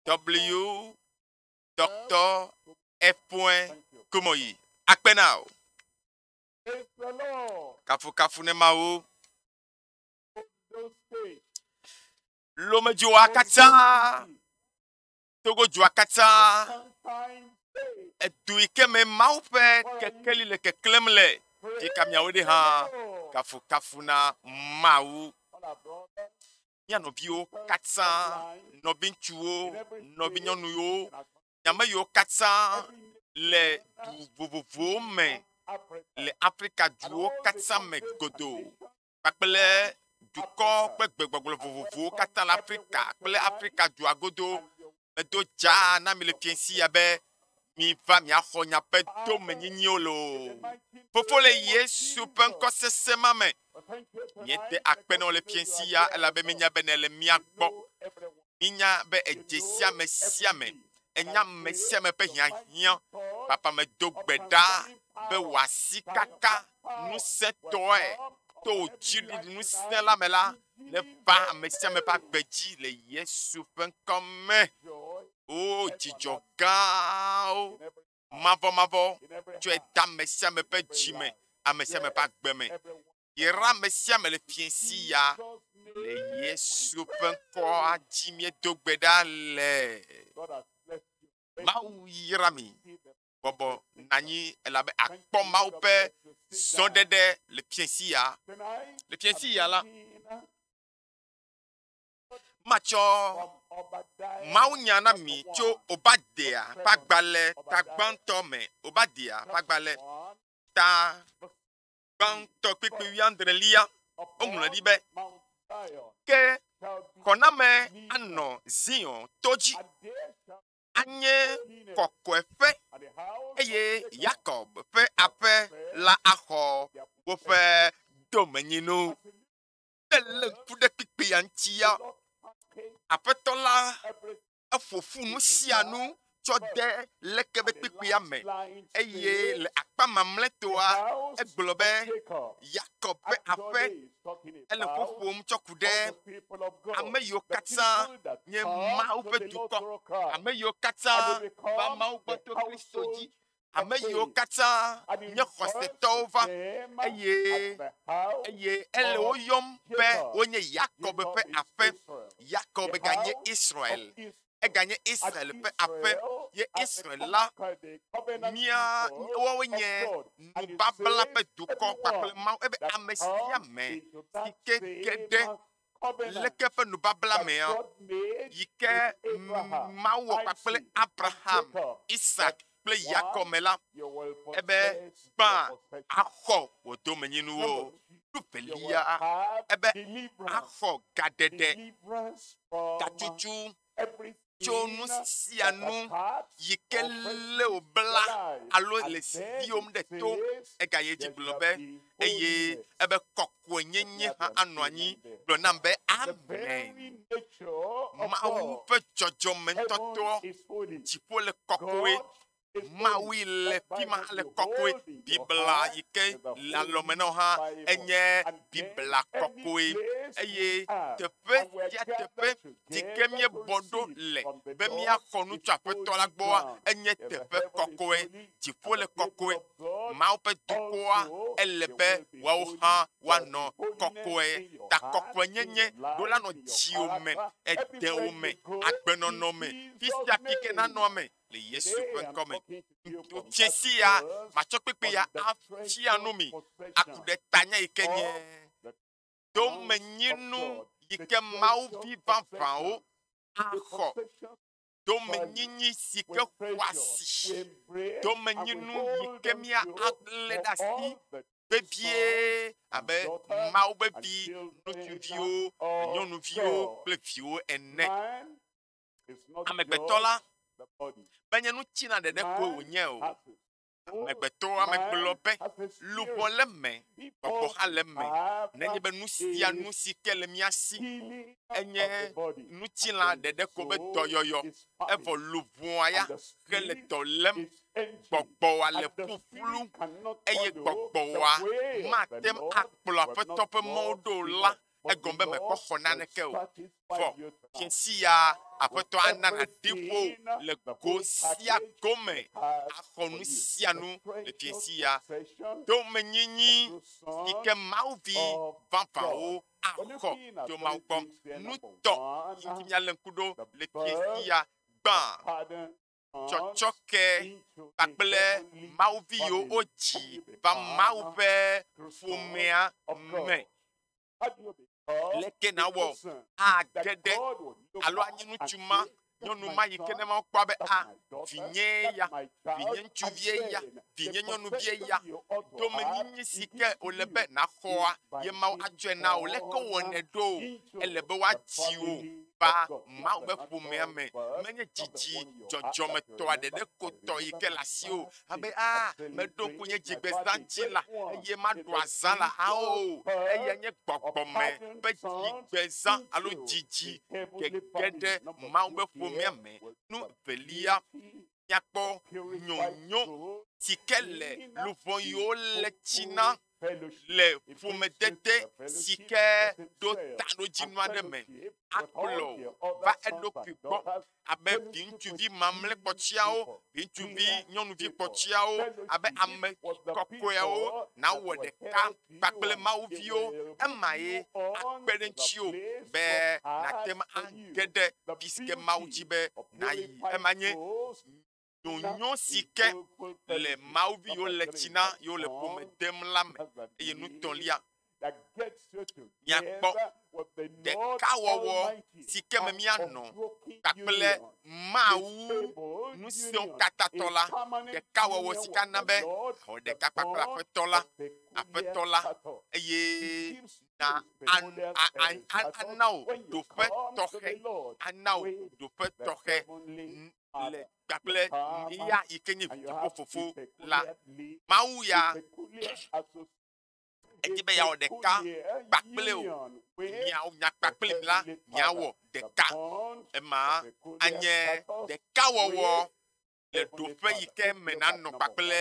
W. Dr. F. Kumoyi. Akpenao. Kafu ne mao. Lome jua kata. Togo jua kata. Et ike me maupe kekeli le keklemle. Tika miawede ha. Kafu na mau. Ya nobio kata. Nobin chuo. Nobin yonuyo. Yama yo kata. Le vovovo me. Le Africa duo kata me godo. Pakpele duko gbegbegbegble vovovo kata l'Africa. Pakpele Africa du agodo. Me do ja na mi le piensi yabe. Mi va mi aho nya pe do me nyinyolo. Fofo le Yesu penko sese mame. Miete akpeno le piensi ya elabe minya benele miakbo. Minya be ejesia me siame. Enya me siame pe hian. Papa me do gbeda be wasi kaka nu setoe. To jidu nu sela mela. Ne va me siame pa beji le Yesu penko me. Oh, Tijogao. Mavo. Tu es dans Messia me pe jime. A Messia me pa gbeme. Ira Messia me le piensi ya. Le Yesu penko a jimie dogbeda le. Mau yirami. Bobo nani elabe akpo mau pe. Sondede le piensi ya. Le piensi ya la. Macho. Mau nyana mi cho Obadea pagbale ta gbanto me Obadea pagbale ta gbanto pipi yandrelia omuna dibe ke koname ano Zion toji anye kokwefe eye Jacob fe ape la aho wo fe domeninu le kude pipi yantia apetola afofu nu sianu chode lekebe pipia me eye le akpamamle toa eglobe Jacob afe ele fofom chokude ameyo kata nye mau pe duko ameyo kata ba mau boto Kristoji ameyo kata nye khosetova eye ele oyom pe onye Jacob pe afe Jacob gagné Israël. Et gagné Israël pe ape ye Israël la mia wowenye nu babla pe duko pakle ma ebe amesia me ike gede leke pe nu babla me ike mawo pakle Abraham Isaac ple Jacob me la ebe ba akho wodo menyinu wo tupelia ebe akho gadede kachuchu chonu sianu yikele obla alo le siom de to ega yeji globe eye ebe kokwenyenye ha anwanyi blonambe amen ma pe jojo mentoto jipo le kokwe mawi le pima le kokwe bibla yike la lomeno ha enye bibla kokwe eye tepe tikemie bondo le bemia konu tsapeto la gboa enye tepe kokwe jipo le kokwe maupe dukoa elebe wa ha wano kokwe ta kokwe nyenye dola no jiome edeome agbenonome fisia pike na nome le Yesu penkome tiesi ya machopepe ya afia numi akude tanya ikenye do menyinu yike mau vivan fao akho do menyinyi sike kwasi do menyinu yike mia agledasi bebie abe mau bebi notuvio nyonuvio plevio ene amegbetola Banyanu china de ko wonye o. Megbeto amegbelope lubo leme boko haleme nenye be nusia nusike le miasi enye nuchila de ko be toyoyo evo lubo aya kele tolem gbogbo ale pufulu eye gbogbo wa matem akplo afetope modo la egombe me kpɔ xɔ naneke o vɔ fiesi ya aƒetɔ ana naɖeƒo le go sia gome axɔ nu sia nu le fiesi ya domenyinyi si ke mawuvi vavãwo axɔ tso mawu gbɔ nutɔ yi dzi míalé ŋku ɖo le fiesi ya gbã tsɔtsɔke kpakple mawuvi yiwo wodzi va mawu ƒe ƒomea me leke na wɔ age ɖe alo anyi ŋutsu ma nyɔnu ma yi ke ne ma kpɔ be vinye ya vinye ŋutsuvie ya vinye nyɔnuvie ya domenyinyi si ke wòle be naxɔa ye mawu adzɔe na wò leke wɔnɛ ɖo ele be woadzi wò va mawu ƒe ƒomea me menye dzidzi dzɔdzɔmetɔ aɖe ko tɔ yi ke le asi o abe meɖo ŋku nye dzigbezã dzi la eye maɖu azã la ao eye nye gbɔgbɔme be dzigbezã alo dzidzi gege ɖe mawu ƒe ƒomea me nu velia miakpɔ nyonyo si ke le luʋɔ yiwo le tsi na le ƒomedede si ke ɖo taɖodzinu aɖe me akplɔ va eɖokui gbɔ abe viŋutsuvi mamlɛ kpɔtsiawo viŋutsuvi nyɔnuvi kpɔtsiawo abe ame kɔkɔeawo nawɔ ɖeka kpakple mawuviwo ema ye akpe ɖe ŋutsiwo be nate ŋu age ɖe puisque mawu dzi be nayi ema nye nyonyo si ke le mawuvi yiwo le tsi na yiwo le ƒome dem la me eye nutɔlia miakpɔ ɖekawɔwɔ si ke me mianɔ kpakple mawu nu siwo katã tɔ la ɖekawɔwɔ si ke ana be xɔ ɖeka kpakple aƒetɔ la eye na ana wo ɖoƒe tɔxɛ ana wo ɖoƒe tɔxɛ le kpakple ya yi ke nye dziƒo fofo la mawu ya edzi be yawɔ ɖeka kpakple o nya kpakple la miawɔ ɖeka ema anye ɖekawɔwɔ le ɖoƒe yi ke me nanɔ kpakple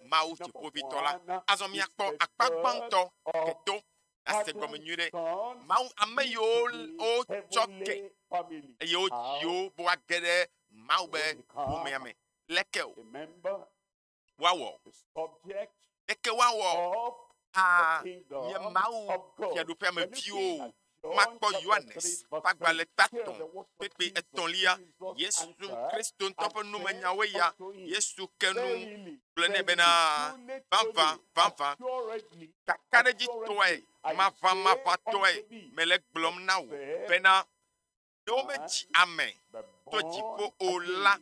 mawu dziƒovitɔ la azɔ miakpɔ akpa gbãtɔ keto ase gɔme nyui ɖe mawu ame yiwo wotsɔ ke eye wodziwo be woage ɖe mawu be ƒomea me leke o woawɔ leke woawɔ nye mawu fiaɖoƒea me viwo makpɔ Yohanes ƒagbalẽ 3:etɔ̃lia Yesu Kristo ŋutɔ ƒe numenyawoe ya Yesu ke nu gblɔ nɛ bena vavã kakaɖedzitɔe mavãtɔe mele gblɔm na wò bena ne womedzi ame to dziƒo o la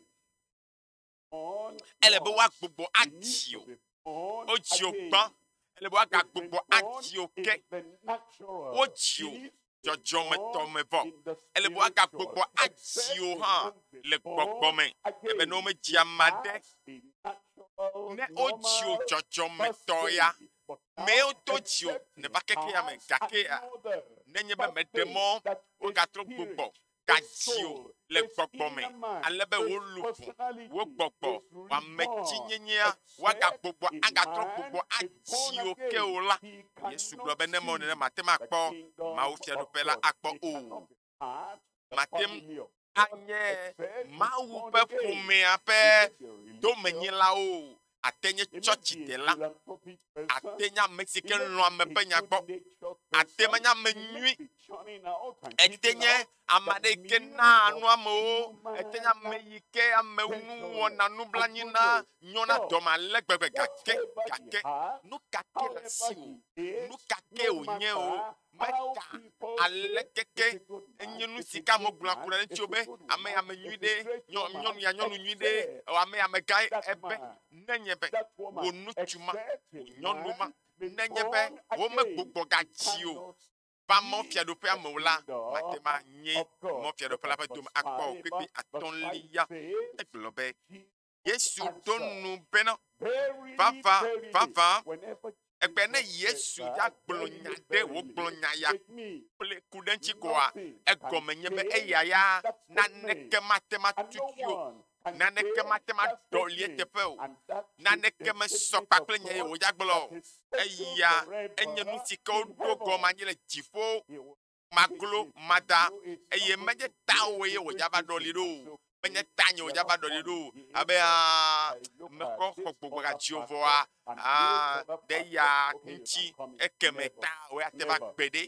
ele be woagbogbo adzi o wodzi o gbã ele be woagagbogbo adzi o ke wodzi o dzɔdzɔmetɔ me vɔ ele be woagagbogbo adzi o hã le gbɔgbɔ me ebe ne womedzi ame aɖe ne wodzi o dzɔdzɔmetɔ ya mewo to dzi o ne va keke ya me gake nenye be meɖe mɔ wogatrɔ gbogbɔ gadzi o le gbɔgbɔ me ale be wo luʋu wo gbɔgbɔ woametsinyenyea woagatrɔ gbogbo adzi o ke o la Yesu gblɔ be ne mɔ nene mate ŋu akpɔ mawu fiaɖuƒe la akpɔ o mate ŋu anye mawu ƒe ƒomea ƒe domenyilawo ate nye tsɔtsitela ate nye ame si ke lɔ̃ ame ƒe nya gbɔ ate menye ame nyui ete nye ame aɖe yi ke naa nu amewo ete nye ame yi ke amewo wɔna nublanui na nyɔna dɔme ale gbegbe gake nu kake le asi o nu kake wònye o meka ale keke enye nu si ke amewo gblɔna ku ɖe ŋuti be ame ya ame nyui ɖe nyɔnu ya nyɔnu nyui ɖe ame ya ame gã ebe nenye be wò ŋutsu ma wò nyɔnu ma nenye be wome gbugbɔ gadzi o va mɔ fiaɖoƒea me o la mate ma nye mɔ fiaɖoƒe la ƒe dome akpɔ o kpekpe atɔ̃lia egblɔ be Yesu do nu bena vavã egbe ne Yesu ya gblɔ nya ɖe wògblɔ nya ya kple ku ɖe ŋuti koa egɔme nye be eya ya naneke mate ma tutu o naneke matema dɔlie teƒe o naneke mesɔ kpakple nye o dzagblo eya enye nu si ke woɖo gɔme anyi le dziƒo maglo mada eye menye tawo ye wòdzava ɖɔli ɖo menye tanye wòdzava ɖɔli ɖo abe mekɔ xɔ gbogbo gatsiwo vɔa ɖe ya ŋuti ekeme ta woate va gbeɖe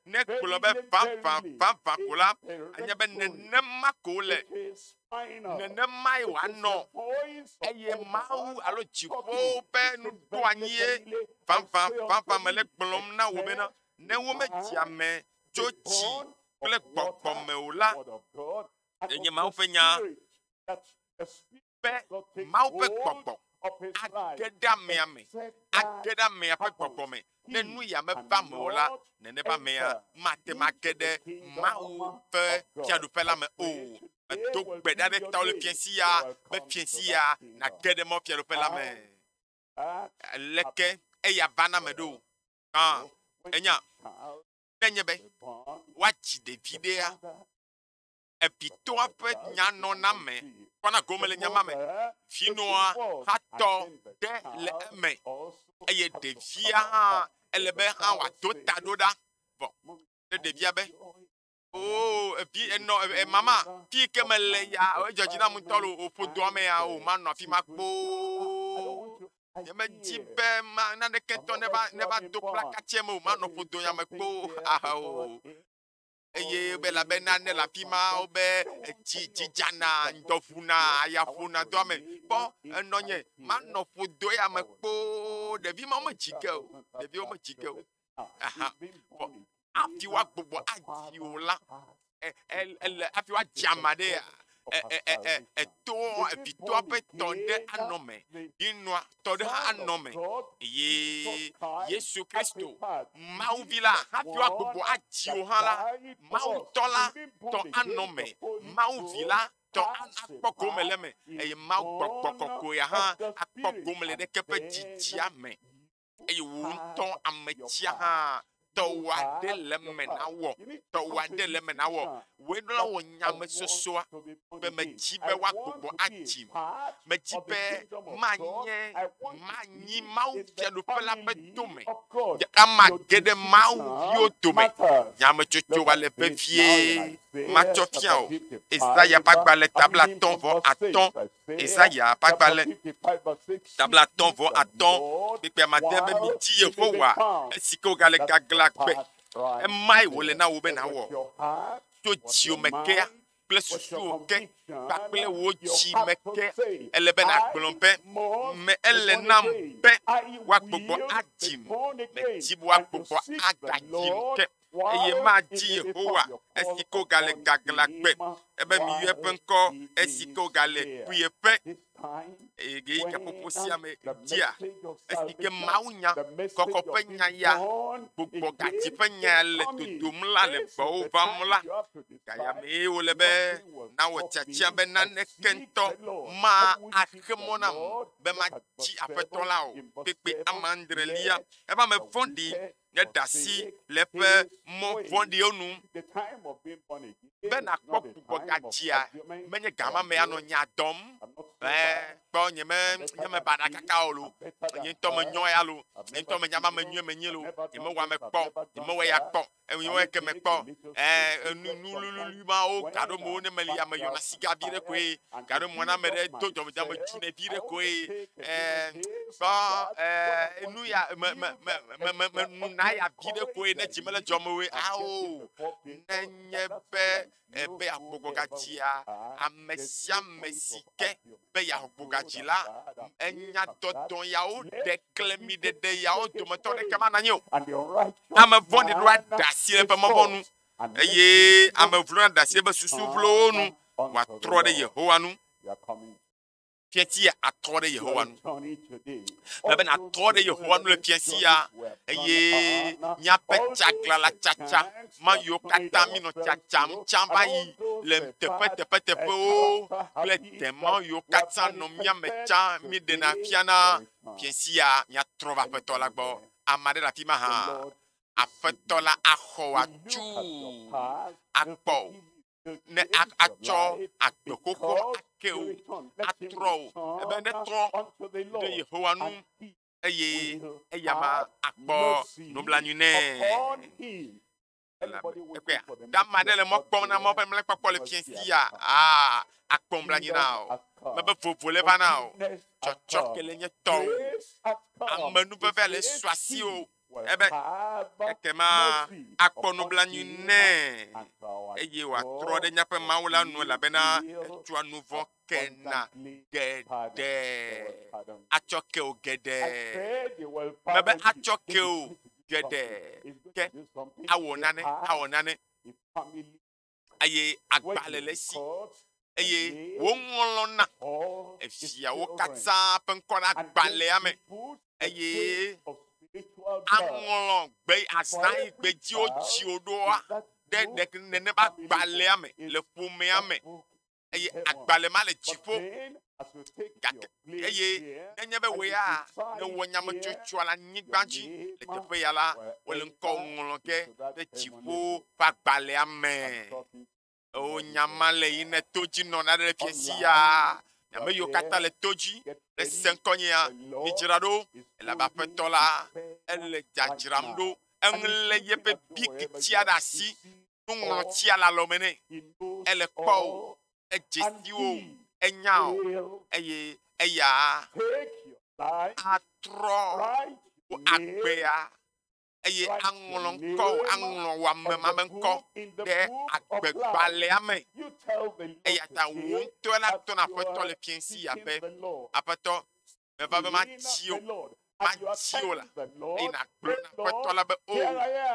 ne gblɔ be vavã ko la anye be nenema ko wole nenema ye wòanɔ eye Mawu alo dziƒo ƒe nuɖoanyie vavã mele gblɔm na wo bena ne womedzi ame tso dzi kple gbɔgbɔ me o la enye Mawu ƒe nya be Mawu ƒe gbɔgbɔ age ɖe amea me age ɖe amea ƒe gbɔgbɔ me ne nu ya meva me o la nene ƒe amea mate ma ge ɖe Mawu ƒe fiaɖuƒe la me o edo gbe ɖa ɖe tawole fiãsia be fiãsia nage ɖe mɔ fiaɖuƒe la me leke eya vana me ɖo enya nenye be woadzi ɖevi ɖea evitoa ƒe nyanɔna me kɔna gome le nyama me vinoa hatɔ ɖe le eme eye ɖevia hã ele be hã wòado ta ɖo ɖa vɔ ne ɖevia be mama fi ke me le ya edzɔdzi na mu ŋutɔ le oƒodoa me ya o manɔ afi ma kpoo nyemedzi be naneke tɔ ne va do plakatia me o manɔ ƒodo ya me kpoo eye be labena ne le afi ma wobe dzidzana ŋdɔƒuna ayaƒona doa me kpɔ enɔ nye manɔ ƒodo ya me kpoo ɖevi ma womedzi ge o ɖeviwo medzi ge o afi wa gbogbo adzi o la ele afi wa dzi ama ɖe evitoa ƒe tɔ ɖe anɔ me yinɔa tɔ ɖe hã anɔ me eye Yesu Kristo Mawu vi la hafi wa gbogbo adzi o hã la Mawu tɔ la tɔ anɔ me Mawu vi la tɔ akpɔ gome le me eye Mawu gbɔgbɔ kɔkɔe ya hã akpɔ gome le ɖeke ƒe dzidzia me eye wò ŋutɔ ametsia hã tɔwa ɖe le me na wɔ tɔwa ɖe le me na wɔ woe ɖo la wɔ nyame sosoa be medzi be wa gbogbo adzi medzi be manyi Mawu fiaɖuƒe la ƒe tome ama ge ɖe Mawu viwo tome nyametsotso va le vevie matsɔ fia o Esaya ƒe agbalẽ tabla 1:5 Esaya ƒe agbalẽ tabla 1:5 kpekpe amade be midzi Yehowa esi ke wogale gagla gbe emae wòle na wo be nawɔ tso dziwo me kea kple susuwo ke kpakple wo dzi me ke ele be nagblɔ be me ele nam be woagbogbo adim medzi be woagbogbo agadzim ke eye madzi Yehowa esi ke wogale gagla gbe ebe miyɔ eƒe ŋkɔ esi ke wogale kpui eƒe eye ke ƒoƒo sia me dzia esi ke Mawu nya kɔkɔƒe nya ya gbogbo gadzi ƒe nya le dodom la le gbɔwo vam la gaya me wole be na wɔ tiatia be naneke ŋutɔ ma axe mɔ nam be madzi aƒetɔ la o kpekpe amandrelia ebe ame vɔ̃ɖi nye ɖasi le eƒe mɔ vɔ̃ɖiwo nu be nakpɔ gbugbɔ gadzia menye gama me anɔ nya dɔm kpɔ nye me baɖa kaka o lo nye ŋutɔ me nyɔ ya lo nye ŋutɔ me nyama me nyɔe me nyi lo nye me wɔ ame kpɔ nye me wɔ ya kpɔ nye me ke me kpɔ nu lulu ma wo gaɖo me wo ne me li ame yɔna siga vi ɖe koe gaɖo me na me ɖe do dzɔmedzɔme tsine vi ɖe koe kpɔ nu ya me na ya vi ɖe koe ne dzi me le dzɔme woe awo nenye be be agbogbo gadzia ame sia ame si ke be yagbogbo gadzi la enya dɔdɔ yawo ɖe klemi ɖeɖe yawo dometɔ ɖeke ma nanyi o ame vɔ̃ɖi ɖo aɖe asi le eƒe mɔvɔ nu eye ame vlo aɖe asi be susu vlowo nu wòatrɔ ɖe Yehowa nu fiatia atrɔ ɖe Yehowa nu ebe natrɔ ɖe Yehowa nu le fiasia eye miaƒe tsaglala tsatsa ma yiwo katã mi nɔ tsatsam tsam va yi le teƒewo kple dema yiwo katã nɔ mia me tsã mi ɖena fia na fiasia miatrɔ va aƒetɔ la gbɔ ame aɖe le afi ma hã aƒetɔ la axɔ wòatu akpɔ ne atsɔ agbexoxo ake o atrɔ o ebe ne trɔ ɖe Yehowa nu eye eyama akpɔ nublanui nɛ. Dama ɖe le mɔ kpɔm na mɔ ƒe mlekpɔkpɔ le fiasia akpɔ nublanui na o mebe vovo le va na o tsɔtsɔ ke le nye tɔ o ame nuveve le su asi o ebe ekema akpɔ nublanui nɛ eye wòatrɔ ɖe míaƒe Mawu la nu elabena etsɔa nu vɔ kena geɖe atsɔ ke o geɖe mebe atsɔ ke o geɖe ke awɔ nane eye agbalẽ le esi eye woŋlɔna efiawo katã ƒe ŋkɔ ɖe agbalẽa me eye aŋlɔ gbe azã yi gbe dzi wodzi wo ɖoa ɖe nene ƒe agbalẽa me le ƒomea me eye agbalẽ ma le dziƒo eye nenye be wo ya ne wɔ nyametsotsoa le anyigba dzi le teƒe ya la wole ŋkɔ ŋlɔ ke ɖe dziƒo ƒe agbalẽa me o nyama le yi ne to dzi nɔna ɖe fiesi ya nyame yiwo katã le to dzi le se ŋkɔnye ya midzra ɖo elabe aƒetɔ la ele dzadzram ɖo eŋlẽ yeƒe bikitsia ɖe asi nuŋlɔtia le alɔme nɛ ele kpɔ o edze si o enya o eye eya atrɔ wo agbea eye aŋlɔ ŋkɔ o aŋlɔ wò amema be ŋkɔ ɖe agbegbalẽa me eya ta wò ŋutɔ la tɔna aƒetɔ le fiesi ya be aƒetɔ meva be matsi o la eye nàgblɔ na aƒetɔ la be o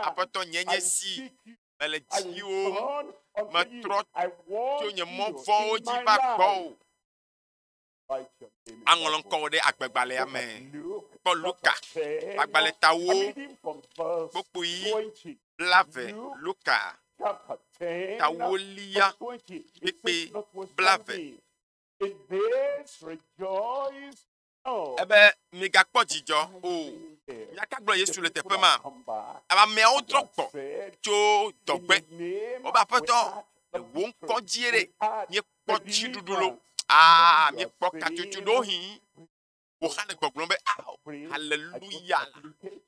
aƒetɔ nye si mele dzi o metrɔ tso nye mɔ vɔ̃wo dzi va gbɔ o aŋlɔ ŋkɔ wo ɖe agbegbalẽa me kpɔ Luka agbalẽtawo kpokpoe blave Luka tawolia kpekpe blave ebe migakpɔ dzidzɔ o miaka gblɔ Yesu le teƒe ma ameawo trɔ gbɔ tso dɔgbe wobe aƒetɔ wo ŋkɔ dzie ɖe miekpɔ dziɖuɖu lo miekpɔ katsotso ɖo hi wo hã le gbɔgblɔm be haleluya la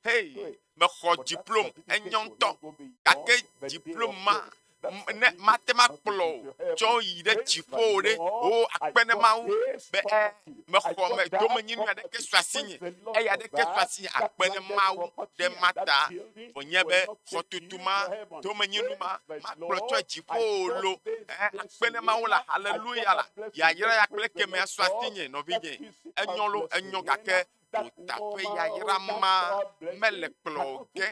hei mexɔ diplôme enyɔ ŋutɔ gake diplôme ma ne mate ma kplɔ o tsɔ yi ɖe dziƒo ɖe o akpene mawu be mexɔ me domenyinu aɖeke su asinye eya aɖeke su asinye akpene mawu ɖe mata wònye be xɔtutu ma domenyinu ma makplɔ tsɔ dziƒo lo akpene mawu la haleluya la yayra ya kple kemea su asinye nɔvinye enyo lo enyo gake taƒe yayra ma mele kplɔ ge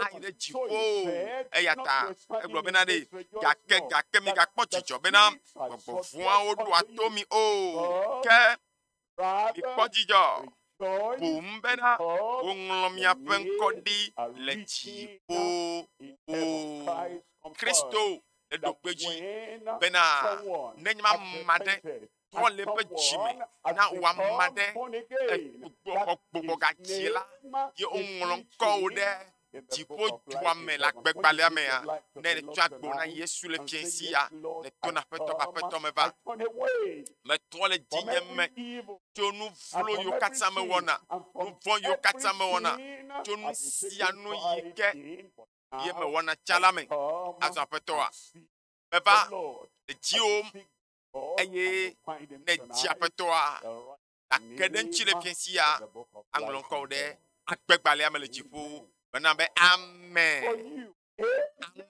ayi ɖe dziƒo eya ta egblɔ bena ɖe gake mi gakpɔ dzidzɔ bena gbɔgbɔ vɔ̃awo ɖoa to mi o ke mi kpɔ dzidzɔ boŋ bena woŋlɔ miaƒe ŋkɔ ɖi le dziƒo o Kristo eɖokpe dzi bena nenye ma ɖe trɔ le eƒe dzime na wò ame ɖe gbogbo gadzi la ye woŋlɔ ŋkɔwo ɖe dziƒo dua me le agbegbalẽa mea ne tsɔ agbo na Yesu le fiesi ya le to na aƒetɔ ƒe aƒetɔ me va metrɔ le dzinye me tso nu vlo yiwo katã me wɔna nu vɔ̃ yiwo katã me wɔna tso nu sia nu yi ke ye me wɔna tsã la me azɔ aƒetɔa meva le dziwò eye ne dzi aƒetɔa gake ɖe ŋuti le fiesi ya aŋlɔ ŋkɔwo ɖe agbegbalẽa me le dziƒo bena be amen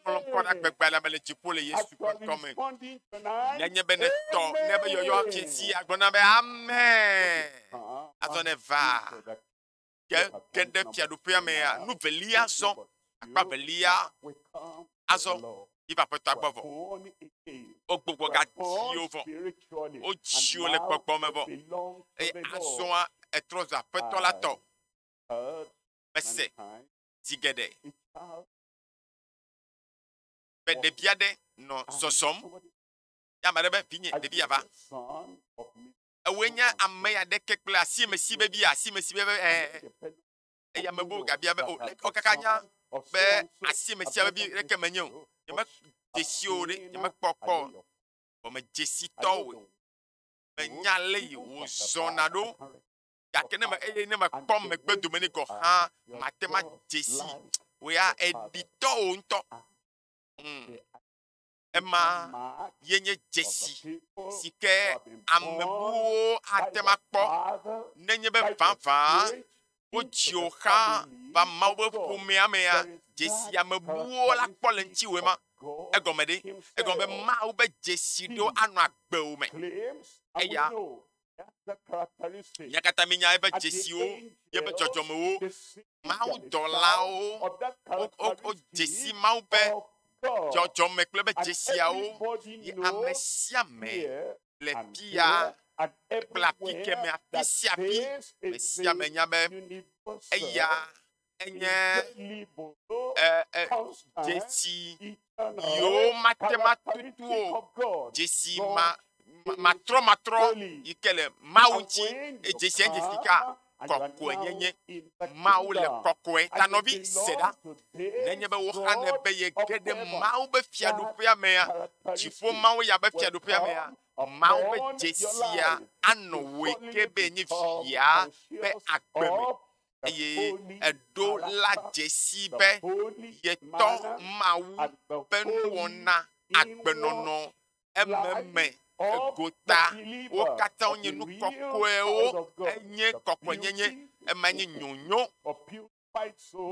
aŋlɔ ŋkɔ ɖe agbegbalẽa me le dziƒo le Yesu ƒe ŋkɔ me nenye be ne tɔ ne be yɔyɔ fiesi agblɔna be amen azɔ ne va ke ɖe fiaɖuƒea mea nu velia zɔ akpa velia azɔ yiva aƒetɔa gbɔ vɔ wo gbogbo gadziwo vɔ wo dziwo le gbɔgbɔ me vɔ eye azɔa etrɔ zɔ aƒetɔ la tɔ mese zi geɖe be ɖevi aɖe nɔ zɔzɔm ya ame aɖe be vinye ɖevi ya va ewoe nye ame ya ɖeke kple asimesi be bia asimesi be eye ame bubu gabia be o kaka nya be asimesia be bi ɖeke menye o dzesi o ɖe nye mekpɔ kpɔ o me dzesi tɔwo me nya le yi wo zɔna ɖo gake ne me eye ne me kpɔ megbe dome ne gɔ hã mate ma dzesi o ya eɖitɔwo ŋutɔ ema ye nye dzesi si ke ame bubuwo ate ma kpɔ nenye be vavã wodzio xa va mawo be ƒomea mea dzesi ame bubuwo la kpɔ le ŋutiwoe ma egɔme ɖe egɔme be mawo be dzesi ɖewo anɔ agbewo me eya nya katã mi nya ebe dzesiwo yebe dzɔdzɔmewo mawu dɔlawo o dzesi mawu be dzɔdzɔme kple be dzesiawo yi ame sia me le fia kple afi ke me afi sia afi me sia me nya be eya enye dzesi yiwo mate ma tutu o dzesi matrɔ yi ke le mawu ŋuti dzesi dzesi ka kɔkɔe nyenye mawu le kɔkɔe ta nɔvi se ɖa nenye be woxane be ye ge ɖe mawu be fiaɖuƒea mea dziƒo mawu ya be fiaɖuƒea mea mawu be dzesia anɔ woe ke be nye via be agbe me eye eɖo la dzesi be yetɔ mawu be nuwɔna agbenɔnɔ ememe egota wo katã wonye nu kɔkɔewo enye kɔkɔenyenye ema nye nyonyo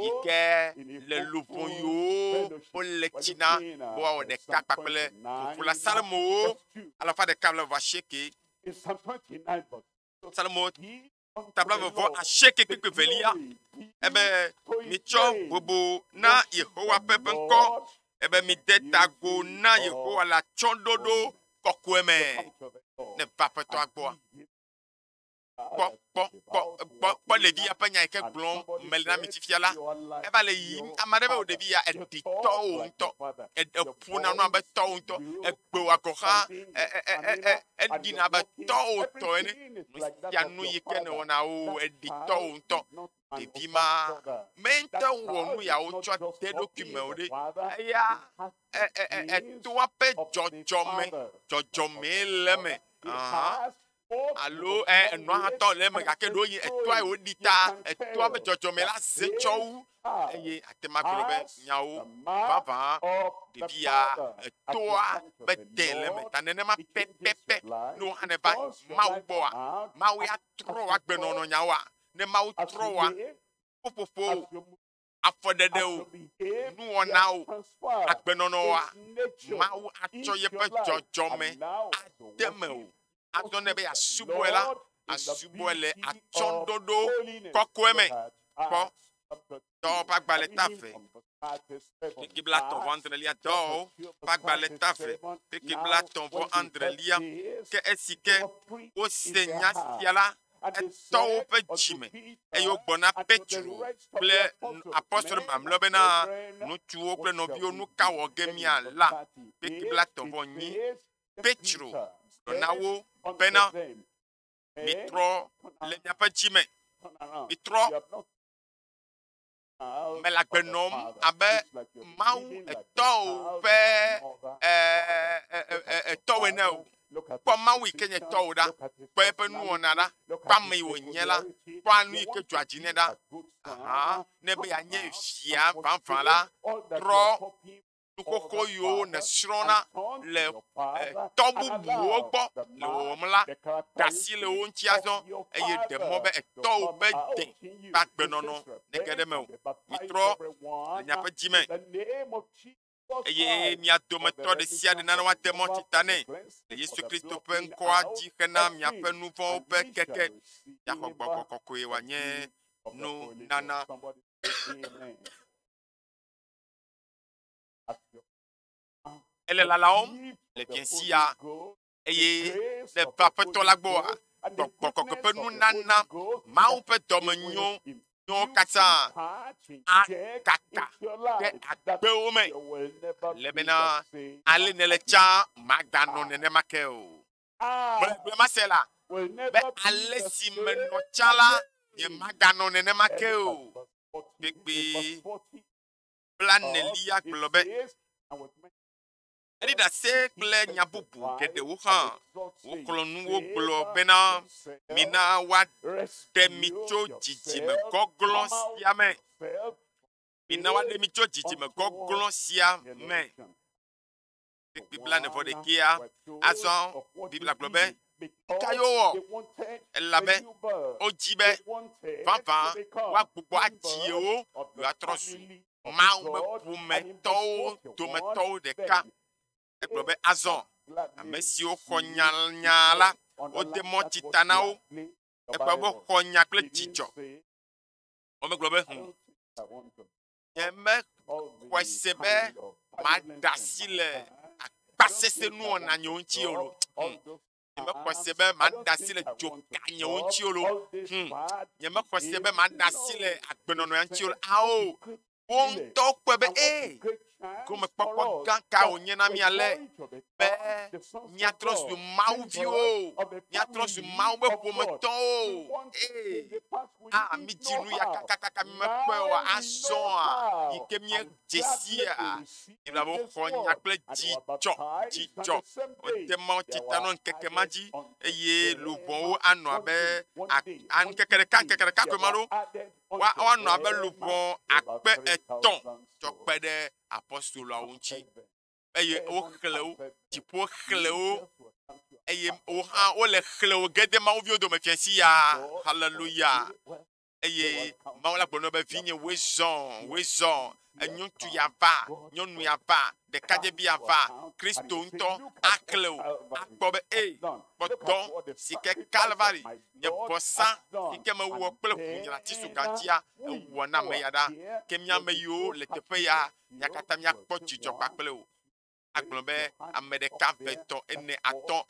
yi ke le luʋɔ yiwo wole tsina be woawɔ ɖeka kpakple ƒoƒula Salomowo 119 Salomo tabla vɔvɔ asieke kpekpe velia ebe mitsɔ bobo na Yehowa ƒe ŋkɔ ebe mide tago na Yehowa le atsyɔ̃ɖoɖo kɔkɔe me ne va Aƒetɔ agbɔa kpɔ ɖevia ƒe nya yi ke gblɔm mele na mi fifia la eva le yiyim ame aɖe be wo ɖevia eɖitɔwo ŋutɔ eƒona nu abe tɔwo ŋutɔ egbewo agɔxa eɖina abe tɔwo tɔ ene nu sia nu yi ke ne wɔna wo eɖitɔwo ŋutɔ ɖevi ma mente wɔ nu yawo tsɔ de ɖokui me o ɖe eya etoa ƒe dzɔdzɔme le me alo enua hã tɔ le me gake ɖewo yi etoa yi woɖi ta etoa be dzɔdzɔme la ze tsɔ wu eye atema gblɔ be nyawo vavã ɖevia etoa be de le me ta nenema pɛpɛpɛ ne wo hã ne va mawu gbɔa mawu ya trɔ wa agbenɔnɔ nyawoa ne mawu trɔ wa ƒoƒoƒo afɔɖeɖewo nuwɔnawo agbenɔnɔwoa mawu atsɔ yeƒe dzɔdzɔme ade me o azɔ ne be asubɔe la asubɔe le atsyɔ̃ɖoɖo kɔkɔe me kpɔ dɔwo ƒe agbalẽ ta ve Pekebla tɔ̃vɔ adrelia dɔwo ƒe agbalẽ ta ve Pekebla tɔ̃vɔ adrelia ke esi ke wose nya sia la etɔwo ƒe dzime eye wogbɔna Petro kple apɔstɔl mamlɛwo bena ŋutsuwo kple nɔviwo nu ka wɔ ge míala Pekebla tɔ̃vɔ 8 Petro gblɔ na wo bena mitrɔ le miaƒe dzime mitrɔ mele agbe nɔm abe mawu etɔwo ƒe etɔwo ene o kpɔ mawu yi ke nye tɔwo ɖa kpɔ eƒe nuwɔna ɖa kpɔ ame yi wònye la kpɔ anu yi ke dzɔa dzi ne ɖa ne be yeanye via vavã la trɔ nuxoxo yiwo ne srɔ̃na le tɔ bubuwo gbɔ le wɔwɔm la da asi le wo ŋuti azɔ eye ɖe mɔ be etɔwo ƒe de ƒe agbenɔnɔ nege ɖe me o mitrɔ le miaƒe dzime eye mia dometɔ ɖe sia ɖe nane woade mɔ tita nɛ le Yesu Kristo ƒe ŋkɔa dzi hena miaƒe nu vɔ̃wo ƒe keke miaxɔ gbɔgbɔ kɔkɔe wòanye nu nana. Ele lalawom le fiẽsia eye le va Aƒetɔ la gbɔa gbɔgbɔ kɔkɔe ƒe nunana mawu ƒe dɔmenyo nyo katã akaka ɖe agbewo me le bena ale ne le tsã maganɔ nenema ke o gblẽ ma se la be ale si menɔ tsã la nye maganɔ nenema ke o kpekpe bla nelia gblɔ be Edi da se kple nyabubu geɖewo hã wokplɔ nu wogblɔ bena mina wa ɖe mi tso dzidzime gɔglɔ sia me. Mina wa ɖe mi tso dzidzime gɔglɔ sia me. Bibla ne vɔ ɖekea azɔ Bibla gblɔ be kayo wɔ elabe wodzi be vavã woagbugbɔ adzi wo yewoatrɔ zu Mawu be ƒometɔwo dometɔwo ɖeka. Egblɔ be azɔ ame siwo xɔ nya la wode mɔ tsita na wo. Egblɔ be xɔ nya kple dzidzɔ. Womegblɔ be nyemexɔe se be maɖe asi le akpasese nuwɔna nyewo ŋuti o. Nyemexɔ se be maɖe asi le dzoka nyewo ŋuti o. Nyemexɔ se be maɖe asi le agbenɔnɔ ŋuti o. Awo wo ŋutɔ kpɔe be gomekpɔkpɔ gã ka wònye na mi ale be míatrɔ zu Mawu viwo, míatrɔ zu Mawu be ƒometɔwo. Mi dzi nu ya kakakaka mi mekpɔe o azɔa yi ke míedze sia. Mibla be xɔ nya kple dzidzɔ. Wode mɔ tsita nɔ ŋkeke ma dzi eye lubɔwo anɔ abe ŋkeke ɖeka koe ma ɖo. Woanɔ abe lubɔ akpe 3 tsɔ kpe ɖe apostoloawo ŋuti. Eye woxlẽ wo, dziƒo xlẽ wo, eye wo hã wole xlẽ wo gede Mawu viwo dome fiasi ya. Haleluya. Eye Mawu la gblɔ na be vinye woe zɔn. Ŋutsu ya va, nyɔnu ya va, ɖekadzevi ya va, Kristo ŋutɔ axlẽ wo, akpɔ be kpɔtɔ si ke Calvary nye vɔsa si ke mewɔ kple ʋunyati su gãtia ewɔ na ame ya ɖa. Ke míame yiwo le teƒe ya mía katã míakpɔ dzidzɔ kpakple o. Agblɔ be ame ɖeka, ve, etɔ̃, ene, atɔ̃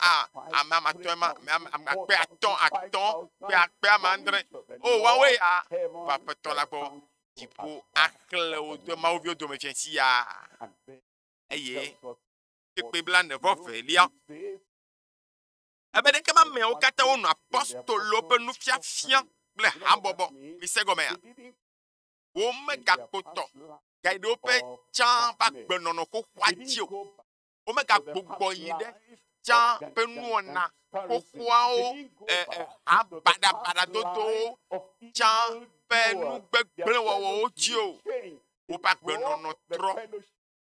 ame amatɔ̃ ma ame akpe atɔ̃ kpe akpe amandre. Woawoe ya va Aƒetɔ la gbɔ. Dziƒo axlẽ wo do Mawu viwo dome fiasi ya. Eye kpekpe blaene-vɔ-velia. Ebe ɖeke ma ameawo katã wonɔ apostolo ƒe nufiafia kple habɔbɔ. Mise gɔmea. Womegakpotɔ gaɖewo ƒe tsã va gbenɔnɔ xoxoa dzi o. Womegagbugbɔ yi ɖe tsã ƒe nuwɔna xoxoawo baɖabaɖa dodowo tsã ƒe nugbegblẽ wɔwɔwo dzi o. Woƒe agbenɔnɔ trɔ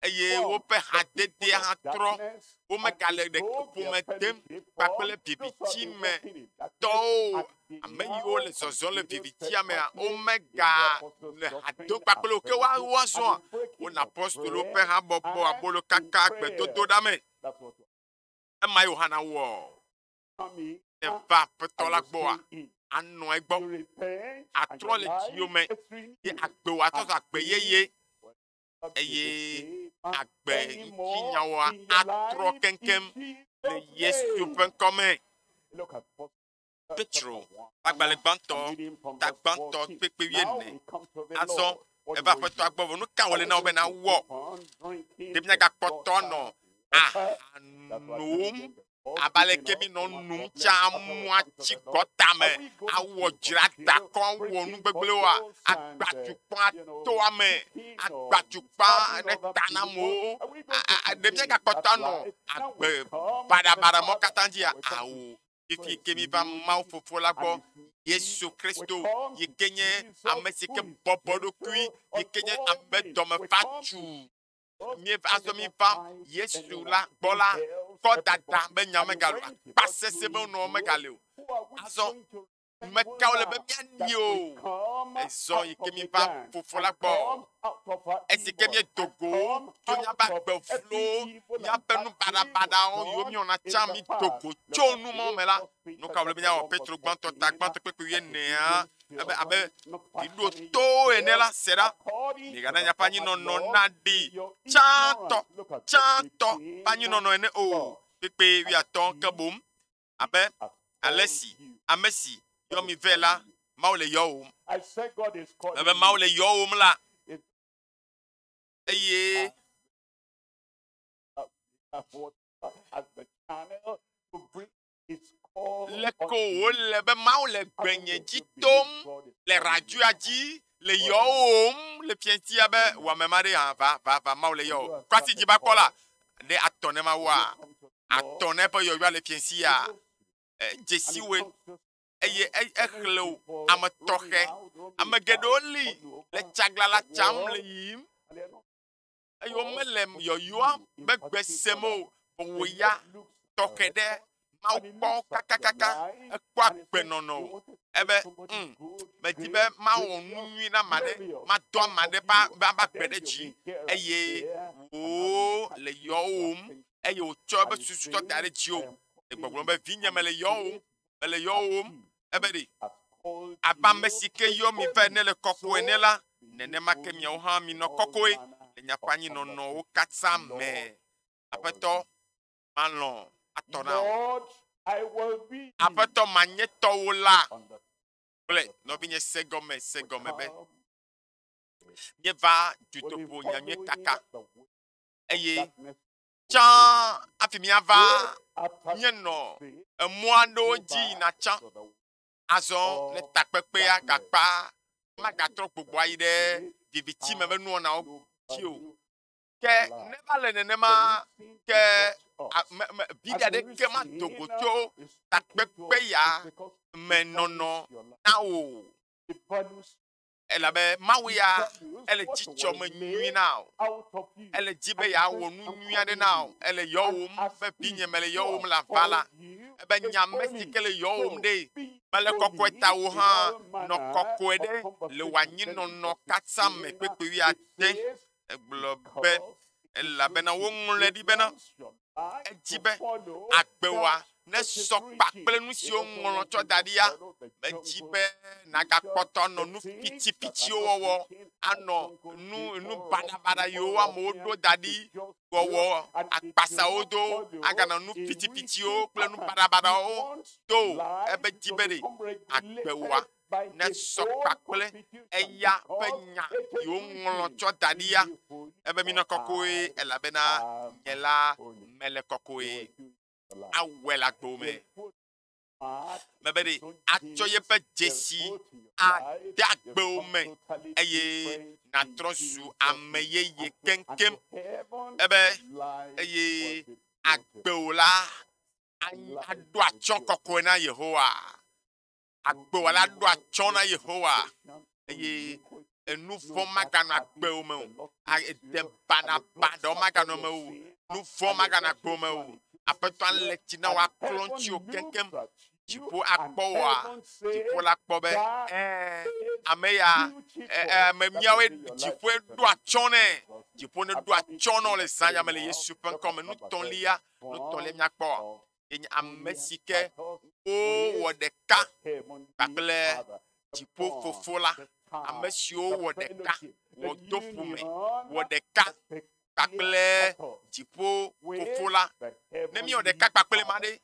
eye woƒe hadedea hã trɔ. Womegale ƒome dem kpakple viviti me tɔwo. Ame yiwo le zɔzɔm le vivitia mea womega le hado kpakple wo ke woazɔa. Wona apostolo ƒe habɔbɔ abolo kaka gbedodoɖa me. Ema Yohana wɔ. Eva Aƒetɔ la gbɔa. Anɔ egbɔ. Atrɔ le dziwo me. Ye agbewo atrɔ zɔ agbe yeye. Eye agbe ŋutinyawoa atrɔ keŋkeŋ le Yesu ƒe ŋkɔ me. Petro agbalẽ gbãtɔ ta gbãtɔ kpekpe 14. Azɔ eva Aƒetɔa gbɔ vɔ nu ka wòle na wo bena wɔ. Ɖe míagakpɔtɔ nɔ anom abale ke mi nɔ num tsa amua tsi gɔtame awɔ dzra dakɔ wɔ nu gbegblẽwoa agbatukpa toa me agbatukpa ɖe tana mo. Ɖe míagakpɔtɔ nɔ agbe baɖabaɖa mɔ katã dzia awo. Ifi ke mi va Mawu Fofo la gbɔ. Yesu Kristo yi ke nye ame si ke bɔbɔ ɖokui yi ke nye ame dɔme va tu. Azɔ mi va Yesu la gbɔ la kɔ dada be nya megalo akpasese be nɔ megale o. Azɔ mekawo le be miaɖi o. Ezɔ yi ke mi va Fofo la gbɔ. Esi ke mi dogo to miaƒe agbe vlo miaƒe nu baɖabaɖawo yiwo miwɔna tsã mi dogo tso nu mɔ me la. Nu ka wòle be miawɔ Petro gbãtɔ ta gbãtɔ kpekpe 14. Abe ɖiɖo to ene la se ɖa. Migana miaƒe anyinɔnɔ na ɖi tsãtɔ ƒe anyinɔnɔ ene o. Kpekpe 15 ke bom. Abe ale si ame si yɔ mi ve la Mawu le yɔwòm. Ebe Mawu le yɔwòm la. Eye leko wole be Mawu le gbenye dzi tom le radioa dzi le yɔwòm le fiatia be wɔame ma ɖe hã va Mawu le yɔwò. Kwasi dzi ba kpɔ la de atone ma wa atone pe yo le piensia jesiwe eye ekhlo amatohe amagedoli le chagla la cham le yim ayo melem yo yo begbe semo oya tokede ma po kakakaka kwa gbenono ebe me dibe ma wonu na made ma do made ba gbede ji eye o le youm eye o chobe susu to dare ji o egbogbo be vinya me le youm ebe di abambe sike yo mi ve ne le kokwe ne la nene make mi o ha mi no kokwe le nyapanyi no no o katsa me apeto malon atona apeto manyeto wola ble no binye segome be nye va jutopo nyanye kaka eye cha afimi ava nye no emwando ji na cha azo le takpepe ya gakpa magatro gbogbo ayi de viviti me be nu na o ti o ke ne vale ne ma ke vida de ke ma togoto takpepe ya menono na o ela be mawia ele jicho me nwi now ele jibe ya wo nu nwi ade now ele yowum be binye mele yowum la vala ebe nyame sikele yowum de mele kokweta wo ha no kokwede le wanyi no katsa me pepe wi ate eglobe ela be na wo nle di be na ejibe agbewa ne sokpa pele nu si o nlo cho dadia ejibe na gakpoto no nu piti owo ano nu bada yo amodo dadi wowo akpasa odo aga na nu piti o pele nu bada o to ebe jibere agbewa ne sokpa pele eya penya yo nlo cho dadia ebe mi na kokoe elabena nyela mele kokoe awela gbome mebedi atsoye pe jesi a dagbome eye na trosu ameyeye kenkem ebe eye agbeola ado atson kokoe na Yehowa agbeola ado atson na Yehowa eye enu fo magana agbeome a edebana bado magana me nu fo magana gbome o apeto letina wa klonchi o kenkem jipo akpowa jipo la kpobe ameya me miawe jipo do achone jipo ne do achono le sanya me le Yesu pen comme nous ton lia nous ton le miakpo enya amesike o wodeka bakle jipo fofola amesio wodeka wodofume wodeka kakle jipo fofola nemi o de kakpakpele made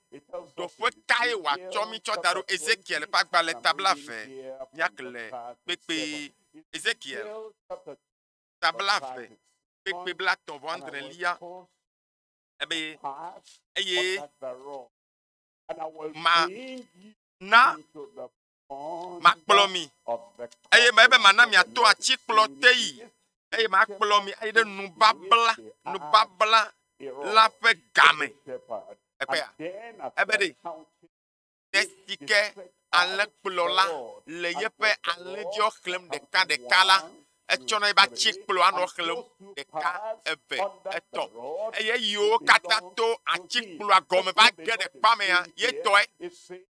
do fo kai wa chomi chodaro Ezekiel pa gba le tabla fe nyakle pepe Ezekiel tabla fe pepe bla ton vendre lia ebe eye ma plomi eye ma ebe manami ato achi plotei eye ma plomi eye de nu babla la fe game ebe de testike ale plola le yepe ale dio klem de kala etsona eba chi plo ano klem de ka ebe eto eye yo katato achi plo agome ba gede pame ya ye toy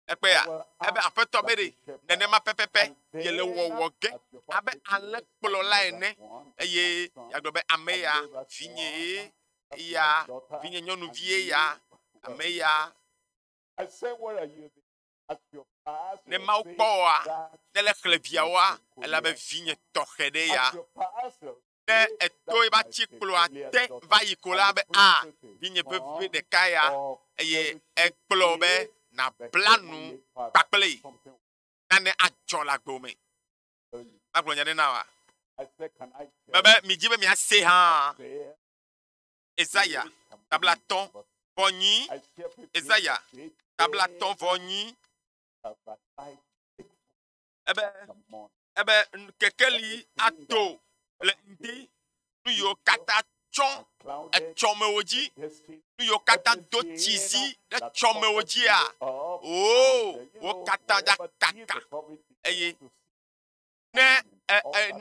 ebe ya ebe afeto bede nene ma pepepe yele wowoge abe ale plola ene eye yagobe ameya finye ya vinye nyonu vie ya ameya ne maupoa nele khlebiawa ela be vinye tokhede ya ne eto ba chiklo ate va yikola be a vinye be de kaya eye ekplobe na planu pakple nane ajola gbome agbonya de nawa bebe mi jibe mi ase ha Isaiah tablaton voni Isaiah tablaton voni ebe kekeli ato le ndi nu yo kata chon etsɔmewo nu yo kata do tizi de tsɔmewo dzia wo kata da kaka eye ne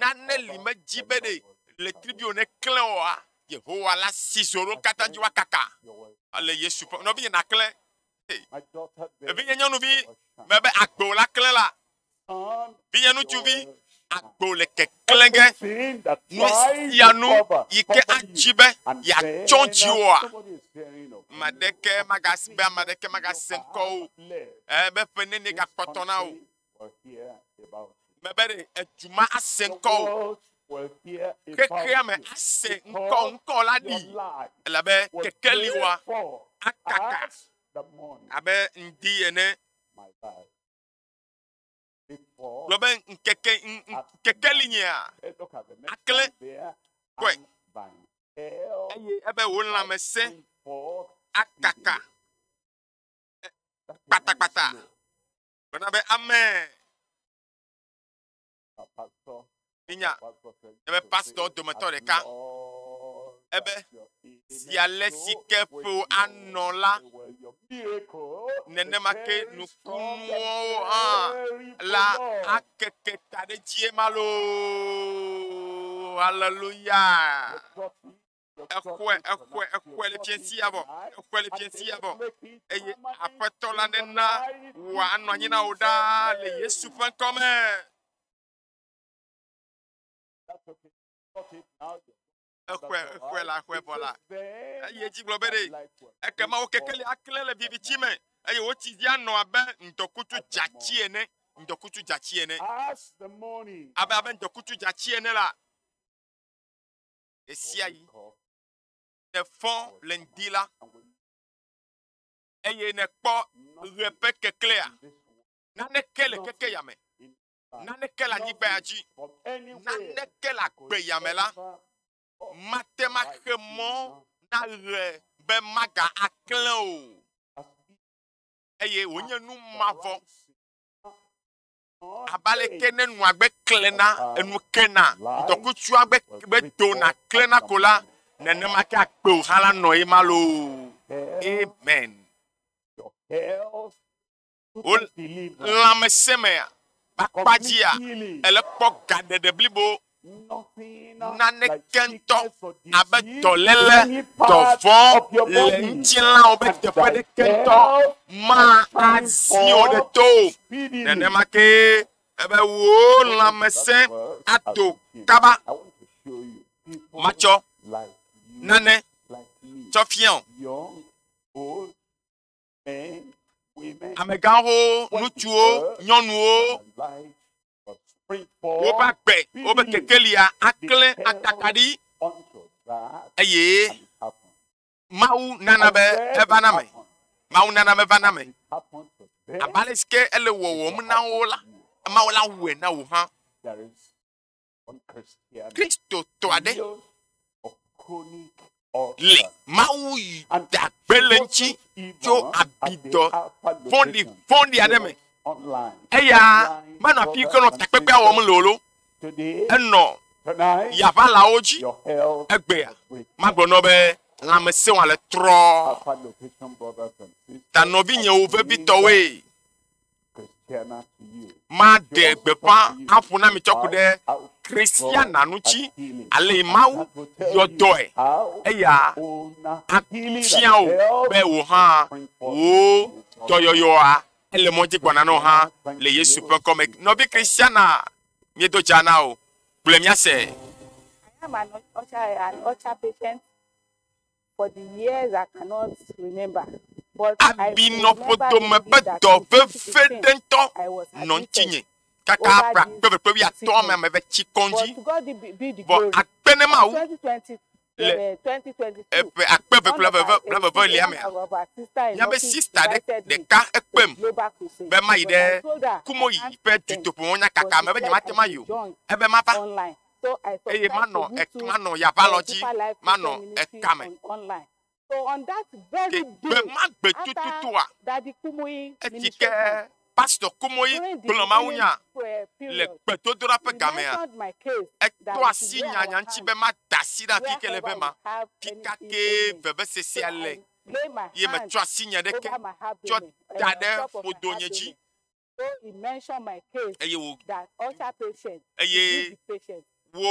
nane li me dzi be de le tribune ne klẽ oa Yehowa la sizoro kata dzi wa kaka ale Yesu no bi na klẽ evi nye nyɔnuvi me be agbo la klẽ la vi nye ŋutsuvi agbo le keklẽ ge nu sia nu yi ke adzi be yatsɔ dziwoa madeke magasibe amadeke magase ŋkɔ o be ƒe nene gakpɔtɔ na o me be de eduma ase ŋkɔ o kekea me ase ŋkɔ la ɖi elabe kekeliwoa akaka abe ŋdi ene gblɔ be nkekeli nyea aklẽ kɔe eye ebe wo lãmesẽ akaka kpatakpata gblɔna be amen minya ebe pastor dometɔ ɖeka ebe sia le si ke ƒo anɔ la nenema ke nukunuwo la akeke ta ɖe dzie ma lo hallelujah exɔe le fiesi abɔ exɔe le fiesi abɔ eye aƒetɔ la nena wòa anɔ anyi na wo ɖaa le Yesu ƒe ŋkɔ me. Exɔe la exɔe bɔ la eye dzi gblɔ be ɖe ekema wo kekeli aklẽ le vivitsi me eye wotsi dzi anɔ abe ŋdɔkutsu dzatsi ene ŋdɔkutsu dzatsi ene abe ŋdɔkutsu dzatsi ene la esia yi ne fɔ le ŋdi la eye ne kpɔ ɣe ƒe keklẽa naneke le keke yame naneke le anyigba ya dzi naneke le agbe yame la mate ma xe mɔ na ɣe be maga aklẽ o eye wònye nu mavɔ abaleke ne nua gbe klẽna enu kena ŋdɔkutsua gbe dona klẽna ko la nenema ke akpe o hã la nɔ ye ma lo amen wo lãmesẽ mea bakpadzia ele kpɔ gaɖeɖe blibo naneke ŋutɔ abe dɔléle dɔvɔ le ŋutilãwo be teƒe ɖeke ŋutɔ ma azi o ɖe to nenema ke ebe wo lãmesẽ ato kaba matsɔ nane tsɔ fiɔ amegãwo ŋutsuwo nyɔnuwo woƒe agbe woƒe kekelia aklẽ atakaɖi eye Mawu nana be evana me Mawu nana me vana me abale sike ele wɔwɔm na wo la Mawu la wɔe na wo hã Kristo tɔ aɖe le Mawu dagbe le ŋuti tso abidɔ fɔɖi aɖe me eya manɔ afi ke nɔ takpekpea wɔm lolo enɔ yavalawo dzi egbea magblɔ nɔ be lãmesẽwoa le trɔ ta nɔvi nyewo vevitɔwoe maɖe gbeƒã aƒo na mi tsɔ ku ɖe Kristiana ŋuti ale Mawu yɔdɔe eya afia wo be wo hã wo dɔyɔyɔa ele mɔdzi gbɔna na wo hã le Yesu ƒe ŋkɔ me nɔvi Kristiana miedo dza na o gblɔ miase. I am an ulcer patient for the years I cannot remember. But I remember the nɔ ŋuti nye kaka apra kpeƒekpe wi atɔ me ve tsi kɔndzi bɔ akpe ne Mawu le eƒe akpeƒeƒle lia mea miabe sista ɖeka ekpem be ma yi ɖe Kumoyi ƒe dutoƒo wonya kaka me be nye mate ma yi o ebe ma va eye manɔ yavalɔ dzi manɔ ekame ke gbe ma gbe tututua eti ke pasteur Kumoyi Blomaunya le petodora pe gamea eto asi nyanya nti be ma dasi da fi kele be ma pika ke veve sese ale ye me tso asi nya de ke tso dade fodonyeji eye wo eye wo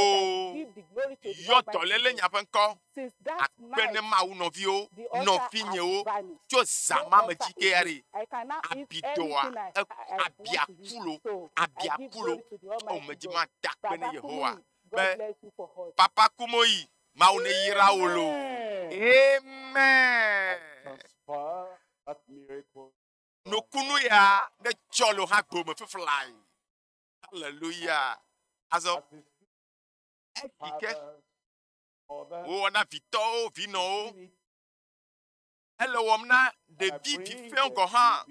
yoto lele nya pe nko akpene ma wo novio nofinyewo tso zama me jike ari abidoa abiakulo o me di ma dakpene Yehowa be papa Kumoyi ma one yira wolo amen no kunu ya de cholo ha gbo me fly hallelujah azo ekike o na vito vino hello womna de bibi fe ngo ha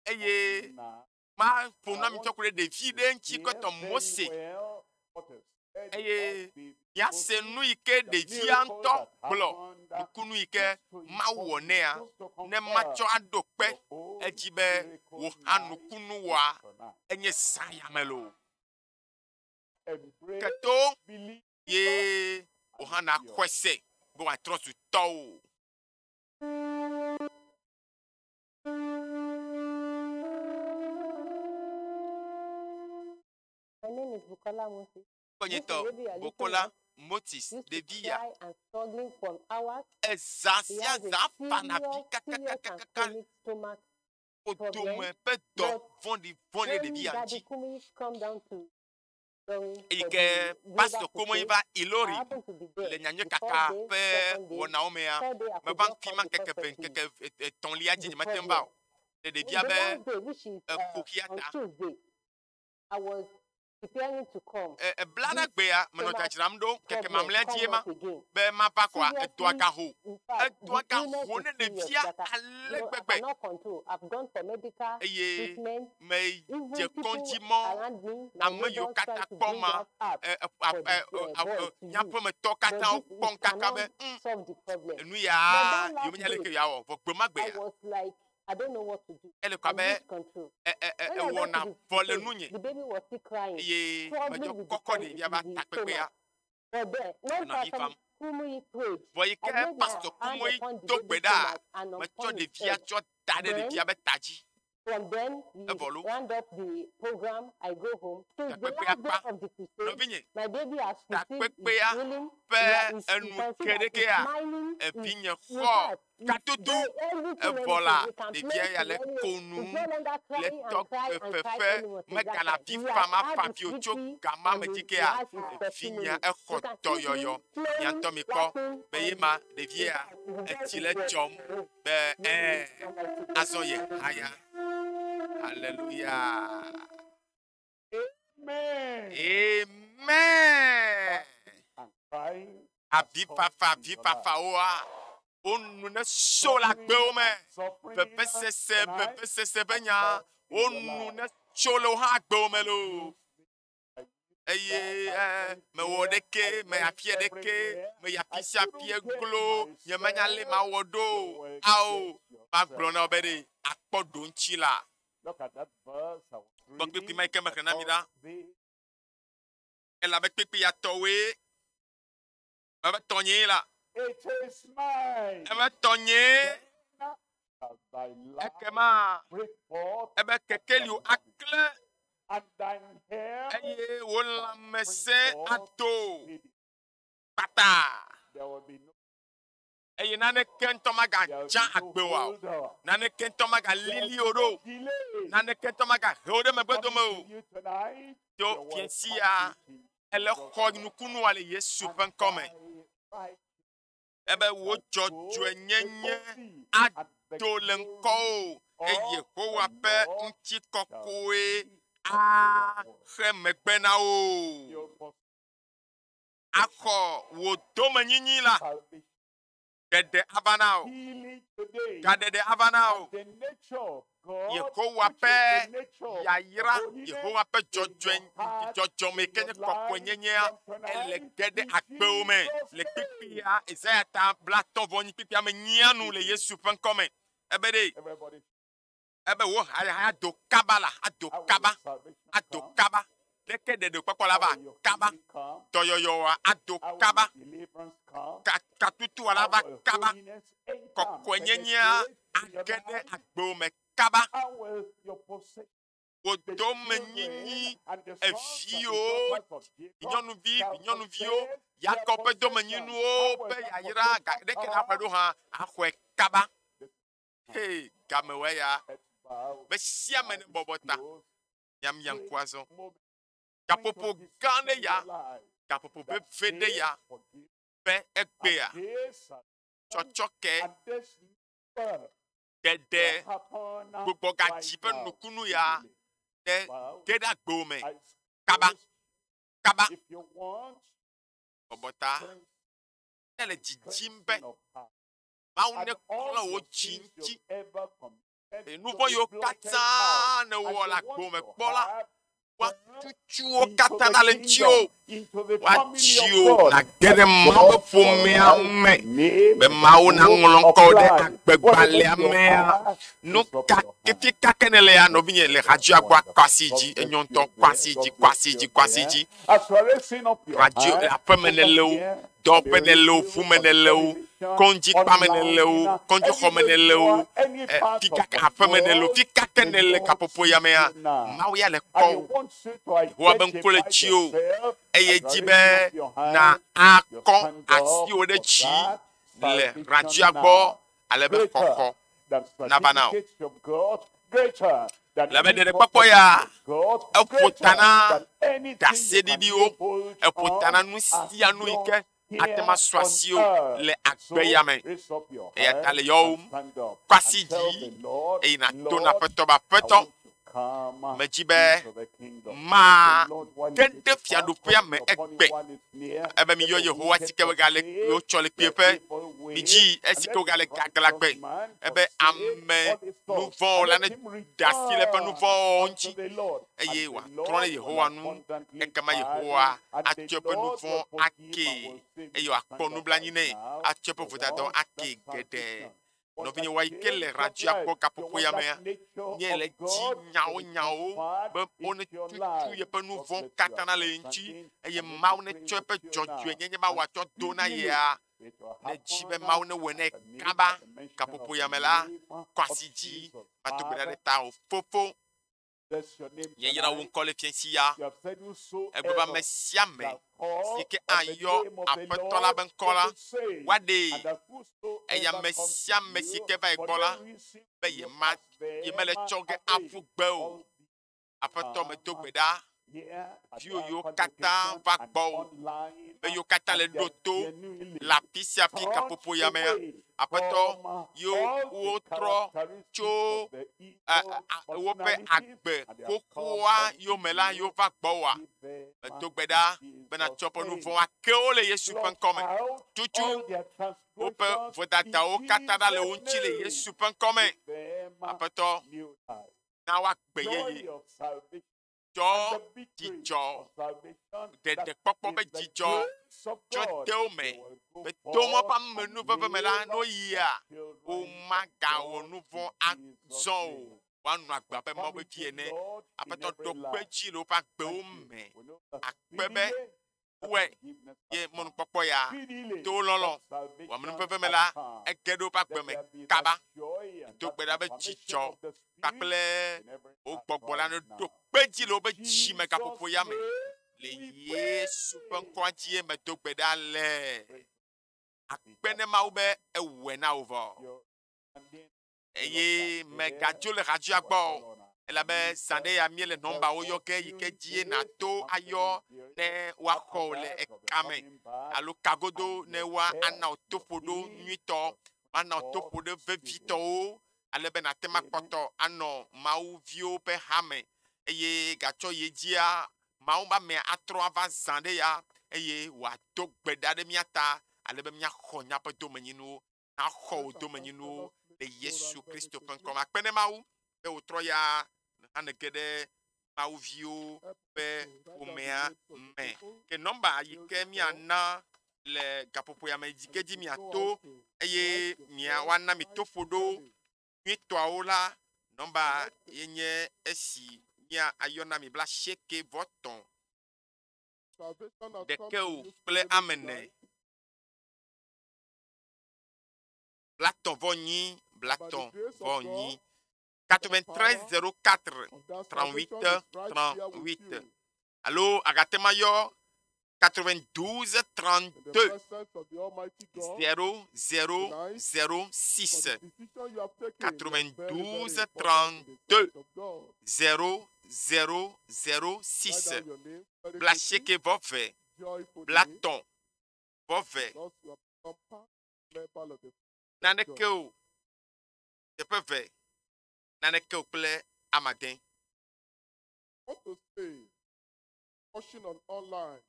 eye ma fona mi tokure de vide nchi koto Mose eye ya senu ike de vianto blo ikunu ike ma wone a ne macho adokpe ejibe wo hanu kunu wa enye saya melo keto ye ohana kwese bo wa trosu to My name is Bukola Moses. Bukola Motis de Via. From hours. Ezasia zafana bika Stomach. Odume pedo vondi de Via. Come down to Ike pastor Kumoyi va Ilori le nyanyo kaka pe wona omea me ban fiman keke ton lia ji matemba de Via be kokiata I was preparing to come. Blana gbea menota chiramdo keke mamle diema be mapa kwa etwaka ho ne de Via alegbegbe I've gone for medical treatment. Me je konjimo ameyo kata koma nyapo me to kata pon kaka be enu ya yo me nyale ke ya wo fo gbema gbe ya I was like, I don't know what to do. ele kwa be wona vole nunye The baby was still crying. ye me jo kokko de ya ba takpepe ya But there, when Pastor Kumoyi prayed, voye ke pastor Kumoyi to gbeda me cho de Via cho dade de Via be taji. From then, we round up the program. I go home. Since the last day of the crusade, my baby has received his healing. He is smiling. Katutu vola de Via ya le konu le tok fefe me kana vifa ma fabio cho gama me dikea finya ekoto yoyo yanto mi ko be yema de Via etile jom be azoye haya. Hallelujah. Amen. Amen. Aviva oa. On ne sola gome. Pepe se benya. On ne solo ha gome lo. Eye me wodeke me apie deke me yapisi apie glo ye manyale ma wodo ao ma glona obede akpodo nchila. Look at that verse. I was reading elle avec pipi ya towe ba tonye la it is mine. Elle va tonye ekema ebe kekeli akle and thine hair eye wola mese ato pata there will be no eye nane kentomaga jan agbewa nane kentomaga lili oro nane kentomaga hode megbedomo to fiensia ele khognukunu ale Yesu penkome ebe wo jojo enyenye adolenko eye Yehowa pe nti kokoe a khemegbenao akho wo domanyinyi la Dede Avanao. Kadede Avanao. Yehowa pe Yaira. Yehowa pe Jojo mekene kokwenyenyea. Ele gede akpeume. Le pipia. Isaiah ta blaton voni pipia me nyanu le Yesu penkome. Ebede. ebe wo ha do kaba la ado kaba leke de kpakpo la ba kaba toyoyo ado kaba katutu la ba kaba kokonyenya agene agbome kaba odo menyinyi evio nyonuvio yakope do menyinu o pe yayira leke na pedo ha ahwe kaba hey gamewe ya besia mene bobota yam yankwazo kapopo gane ya kapopo bevede ya be egbea chochoke dede gbogbo gajipe nukunu ya de geda gbome kaba bobota ele jijimbe maune kola o chinchi nouveau yo kata ne wala gbome kpola wa tutu o kata na le tio wa tio na gede ma fo me ame be ma o na ngolon ko de agbegbale ame no ka kefi kakenele ya no binye le radio agwa kwasiji enyonto kwasiji radio la pemenele dopenelo fumenelo konji pamenelo konji homenelo fika afamenelo fika kenele kapopo ya mea mawya le ko wa ben kole chio eye jibe na akon asio de chi le radio agbo alebe kokko na banao la bede de papo ya epotana dasedidio epotana nusia nuike atema swasio le agbeyame e atale yo kwasiji e ina tona petoba peto mejibe ma kende fiadu pia me egbe ebe mi yo Yehowa tike wegale yo chole pepe miji esike wegale gaglagbe ebe amme nouveau la ne dasi le pe nouveau onchi eye wa trone Yehowa nu ekama Yehowa atiope nouveau ake eyo akponu blanyine atiope vodado ake gede no vini wa ikele radio akpo kapopo ya mea nyele ti nyao be one tutu ye pe nouveau katana le nchi eye ma one chope jojo nyenye ma wa to dona ya ne jibe ma one wene kaba kapopo ya mela kwasiji matubira de ta fofo yeyira won kole fiensia egba mesiame sike ayo apetola benkola wade eya mesiame sike ba egbola be ye mele choge afugbeo apeto me togbeda yo kata va gbo be yo kata le doto la pisia pika popo ya me apeto yo otro cho wope agbe kokoa yo mela yo va gbo wa togbeda bena chopo nouveau akeole Yesu penkome tutu ope vodata o kata da le unchi le Yesu penkome apeto na wa gbeye jo dijo de popo be dijo jo deome be tomo pa menu bebe mela no ya o maga o nouveau azon wanu agba be mo be piene apeto do pechi lo pa gbe o me akpebe we ye mon popo ya to lolo wa menu bebe mela egedo pa gbe me kaba to gbeda be dijo kakle o gbogbola no do peji lo be chi me kapopo ya me le Yesu penkwaji me do gbeda le akpene ma ube ewe na ovo eye me gajo le radio agbo ela be sande ya miele nomba oyo ke yike die na to ayo ne wa ko le ekame alo kagodo ne wa ana otopodo nwito ana otopodo vevito alebe na tema poto ano mau vio pe hame eye gacho yejia mau ba me atro ava zande ya eye wa to gbeda de miata alebe mia khonya pe do menyinu na kho do menyinu de Yesu Christo pen comme akpene mau e otro ya anegede mau vio pe umea me ke nomba yike mi ana le gapopo ya me dikeji mi ato eye mi wana mi tofodo Mitoaola Nomba yenye esi nya ayona mi bla sheke voton. Deke ou ple amene. Blaton voni, blaton voni. 93 04 38 38. Allô, Agatemayo 92 32 0006 92 32 0006. Blacheke vove, blaton vove. Nanekeu, je peux faire. Nanekeu ple amadin. What to say? Watching on online.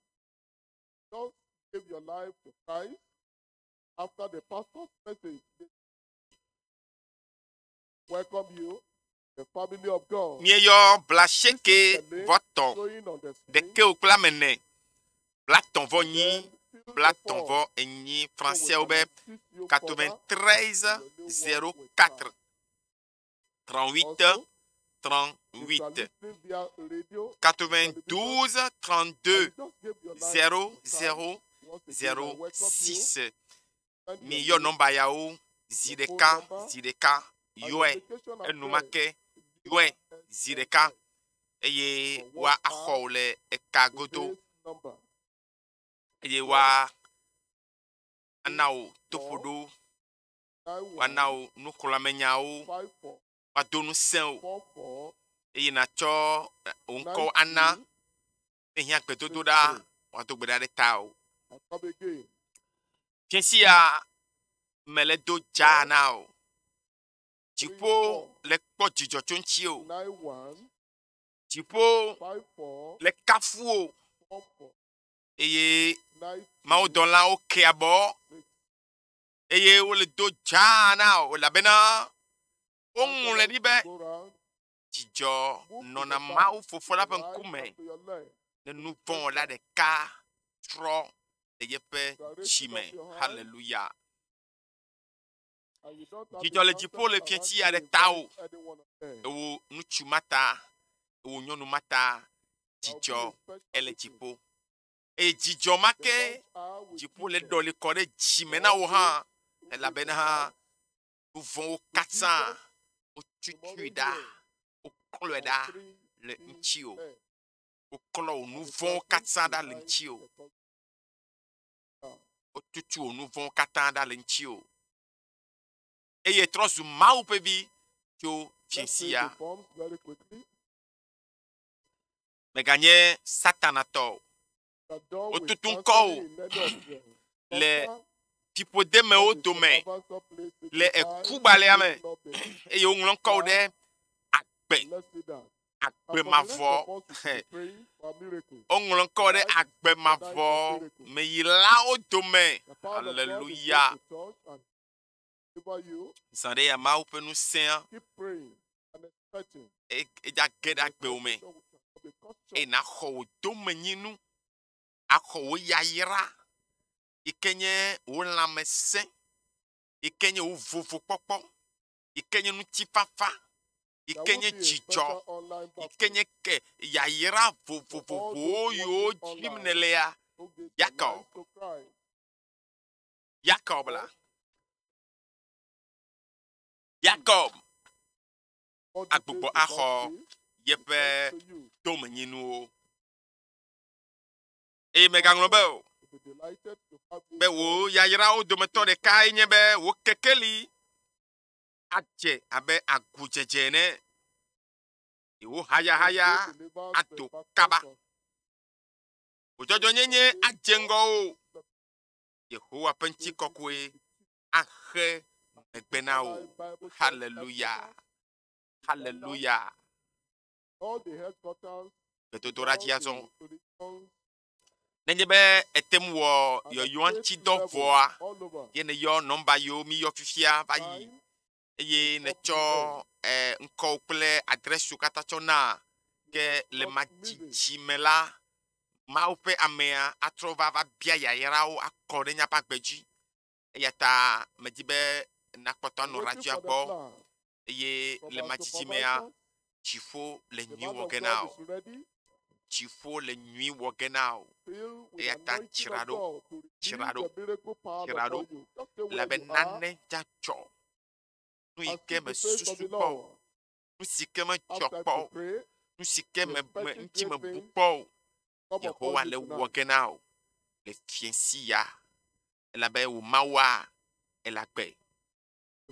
Just give your life to Christ after the pastor's message. Welcome you, the family of God. Mieyo blacheke voton. De keu plamene. Blaton voni, blaton vo eni français oube 93 04 38 38 92 32 0006. Mi yo nomba yao zideka yoe enumake yoe zideka eye wa ahole ekagodo eye wa anao tofodo wanao nukulamenya wadonu sen eye na cho onko ana ehia gbedodo da wadogbeda de tao piensia meledo janao tipo le kpo jijo chonchi o tipo le kafu o eye mao don la o ke abo eye o le do janao la bena on le dibe jijo nona mao fofola pen kume ne nous vont là de ka tro de yepe chime hallelujah. Jijo le jipo le pienti a de tao o nuchu mata o nyonu mata jijo ele jipo e jijo make jipo le do le kore chime na o ha e la bena ha nous vont au 400 au tutuida au cloida le nchio au clo nous vont 400 dans le nchio au tutu nous vont 400 dans le nchio et il trop sur mau pevi que fiensia mais gagner satanato au tutun ko les tipo de me au domaine les kubale ame et yo nglon ko de agbe mavo on ko de agbe mavo me yila au domaine hallelujah sande ya ma open nous saint et ja get agbe o me e na ho domaine nu akho yayira ikenye o lamese ikenye o vovo popo ikenye nu tifafa ikenye chicho ikenye ke yayira vovo yo jimnelea Jacob la Jacob agbogbo aho yepe domenyinu e meganglobe be wo yayira o dometo de kai nye be wo kekeli aje abe agujejene iwo haya ato kaba ojojo nyenye ajengo o Yehowa penchi kokwe ahe egbenao hallelujah hallelujah all the headquarters betodora jiazon nenjebe etemwo yo yuanchi dovoa yene yo nomba yo mi yo fifia bayi eye ne cho nko ple adresse kata chona ke le majimela maupe amea atrova va bia ya yarao akode nya pakbeji eyata mejibe nakpoto no radio abo Eye from le our majijimea. supervisors. Chifo le The nuit man of God wogenao. is ready, Chifo le nuit wogenao. filled with Et the ata anointing of chirado, God to release chirado, the miracle power chirado. upon you. Just stay La where you are benane jacho. Nous and ike seek me the face of the susupo. Lord. Nous sike me Have time to chokpo. pray. Nous sike me Expecting nti me great things bupo. come Yehowa upon le you tonight. wogenao. Le fiensia. La be u mawa. La gbe.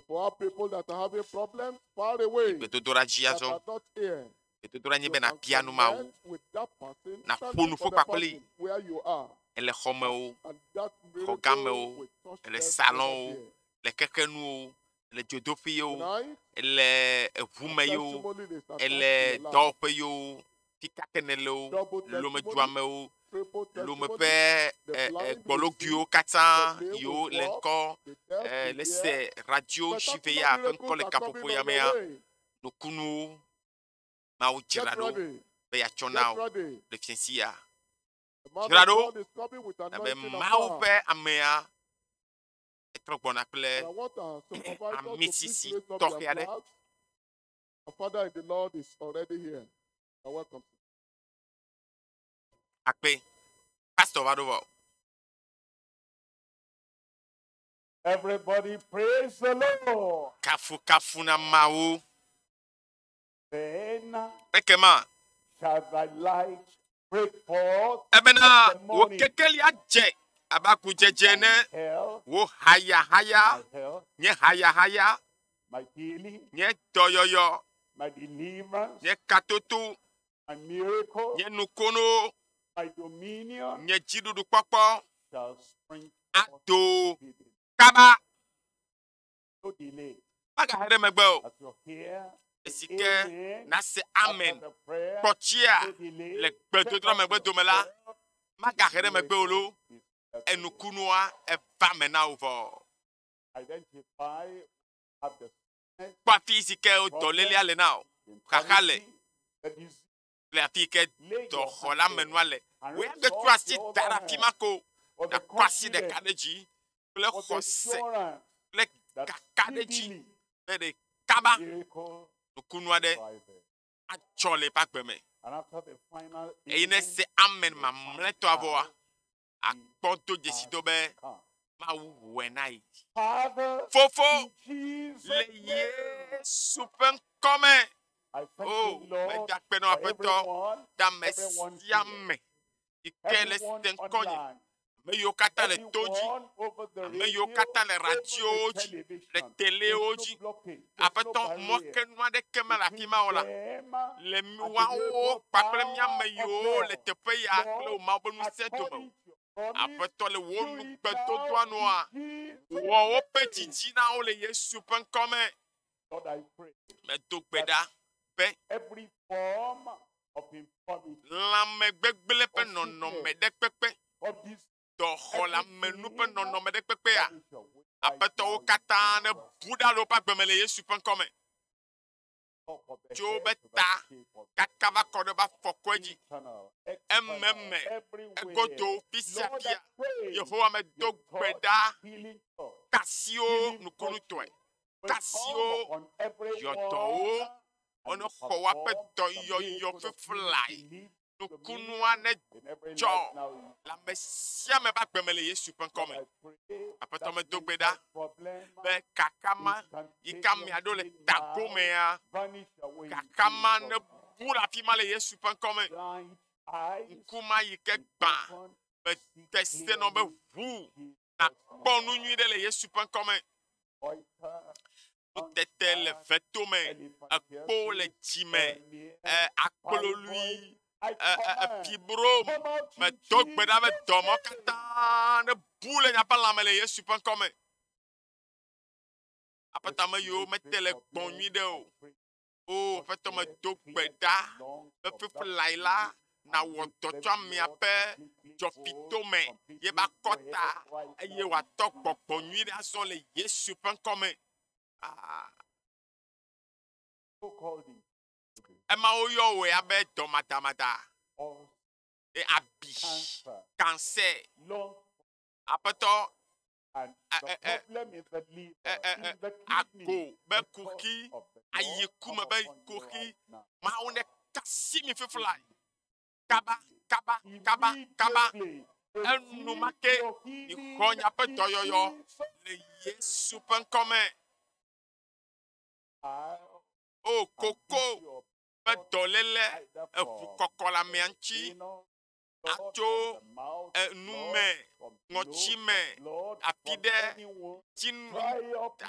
For our people that are having problems far away, Ipe dodora that jiazo. are not here, Ipe dodora nye you be na can piano ma u. connect with that person, Na standing fonu for fo the papeli. person where you are, Elle est home, and that Programme, miracle will touch elle est them salon, over there. les kekenu, les jodofio, Tonight, elle est a vumeyo, testimony is attached elle to est your life. dorpeyo, tikakenelo, Double l'homme testimony, duameo, triple l'homme testimony, père, the blind will see, bologio, katan, the lame yo, will walk, l'encore, the deaf will hear. laissez radio, Spectacular chiveya, miracles encore les are coming on capopoyamea, the way. no kunu, mao Get girado, ready. beya Get chonao, ready. le fiensia, The man of Girado, God is coming with na be anointing and mao power. père amea, etrok bon And appelé, I want our supervisor to Mississippi, please raise up talk their here. flags. Our Father in the Lord is already here. You're welcome. Akpe, Pastor Vadovo. Everybody praise the Lord. Kafu na mau. Then Ekema. shall thy light break forth Ebena, the wo morning. kekeli aje. Abaku jejene. Hell, Wo haya. my health, Nye haya. my healing, Nye toyoyo. my deliverance, Nye katotu. my miracle, Nye nukono. my dominion Nye jidudu popo. shall spring forth. Ato. Speedily. Kaba. No delay. Maga here megbo. As you're here, Esike. amen. Na se After amen. the prayer, Kochia. no delay. Le gbedodro megbo domela. Maga here megbo olo. Enukunua. Eva mena ovo. Identify at the Kwa fisike o dolele ale now. Kakale. the disease, Le afike lay do your hola hand there menuale. and We raise de up kwasi your dara other hand fimako. for Na the kwasi de confidence, kadeji. Le for the khose. assurance Le that kadeji. speedily Le de kaba. miracle Nukunwa de. arrives. Achole pakbeme. And after the final E ine amen, se amen ma mleto avoa. Akponto jesido be. come. Ma wenai. Father, Fofo. in Jesus' Le name, Yesu pen come. I thank Oh, you, Lord, me jakpeno for apeto. everyone, Da everyone mesiame. Ikele everyone stenkonye. online, Me yo kata le toji. everyone over the Me radio, yo kata le over radio the oji. television. Le tele There's no oji. blockage, there's no Apeto barrier moke nwa de kema la between kima ola. them Le and the miwa o miracle pakle mia power me of yo God. le tepe ya kle o Lord, ma bonu seto mo. according to your promise, Apeto le do wonu it beto now doa noa. in Jesus' Wo o pe name. titi na o le Yesu pen come. Lord, I pray Me do gbeda. Pe every form of infirmity, la me gbegbele pe nono me de pepe. of this Do hola menu pe nono me de pepe ya. that is your will right Apeto now o in kata ne Jesus' buda lo pa gbeme le Yesu pen come. top of the Joe head to the beta. shape of Kakaba kodo ba fokweji. eternal, Emmemme. external, everywhere. Egodo Lord, fisiakia. I pray Yehowa me do your touch, gbeda. healing touch, Kasio healing nukunu touch toy. will Casio, come upon everyone, yodo, and ono you kowa pe perform do the yo miracle of fly. healing to lead Nukunu ane in every jo. life now. La mesia me ba gbemele Yesu pen Lord, come. I pray Apeto that me do mental gbeda. problem, Be kakama. Ika mi ado le tago me ya. vanish away in Kakama Jesus' ne name. bura fima le Yesu pen come. Blind eyes Nkuma yike be gba. opened, Be see teste no be clearly vu. in Na Jesus' name. bonu nyi de le Yesu pen come. Oita, Tete le fetome. Akpo le jime. Akpolo lui. Fibrom. Me dog beda me domo kata. Ne boule nya pa lamele Yesu pen come. Apata me yo me tele gbonyi de o. Oh, apata me dog beda. Me fifu laila. Na wotocho mi ape. Jofito me. Ye ba kota. Ye wa tok popo nyi de aso le Yesu pen come. Ah. Emma oyo we abe tomata. or E abi. cancer, Cancer. lung, Apeto. and the problem is the liver, is the kidney, Ako. Be the kuki. cause of the aye kuma ba koki ma one kasi mi fefly kaba enu make ni konya pe toyoyo le Yesu pen comme o koko pe dolele efu kokola mianchi acho nume ngochime apide tin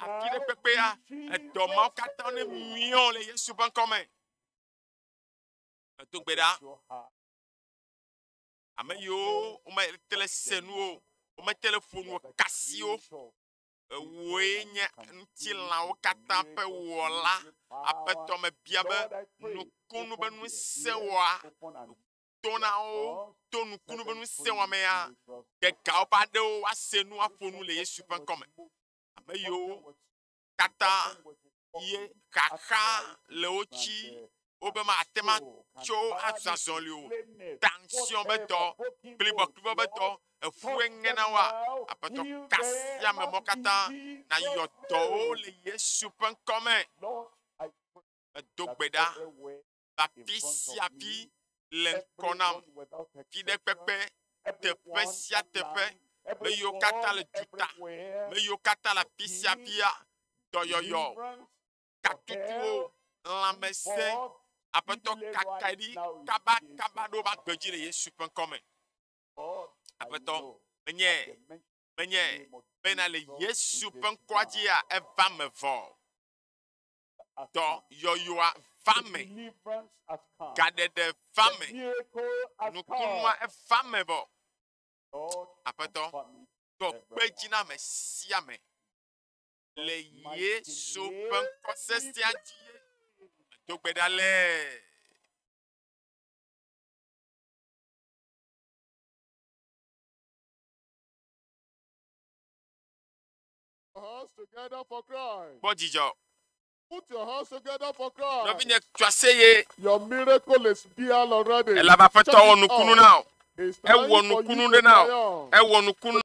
apide pepea edomo katone mion le Yesu pen comme to gbeda ameyo o ma tele senu o ma telephone kasio wenye ntila o kata pe wola apeto me biabe nukunu benu sewa tona o tonu kunu benu sewa me ya ke ka o pade o asenu afonu le Yesu pen comme ameyo kata ye kaka le ochi obema atema cho association liu tension beto plibo beto efuengena wa apato kasia memokata na yoto le Yesu pen comme dogbeda bapisia pi lenkonam fide pepe te pesia tepe me yo kata le juta me yo kata la pisia pia doyoyo katutu la messe apeto kakadi kaba do ba gbeji le Yesu pen comme apeto menye bena le Yesu pen kwaji a eva me vo do yoyoa fame gade de fame nukunwa e fame bo apeto do gbeji na me sia me le Yesu pen kosesia to pedale Hands together for Christ. Bodijo Put your hands together for Christ. no binye twaseye Your miracle is here already. ela ba feto onukunu now It's e time for wonukunu you de to now triumph. e wonukunu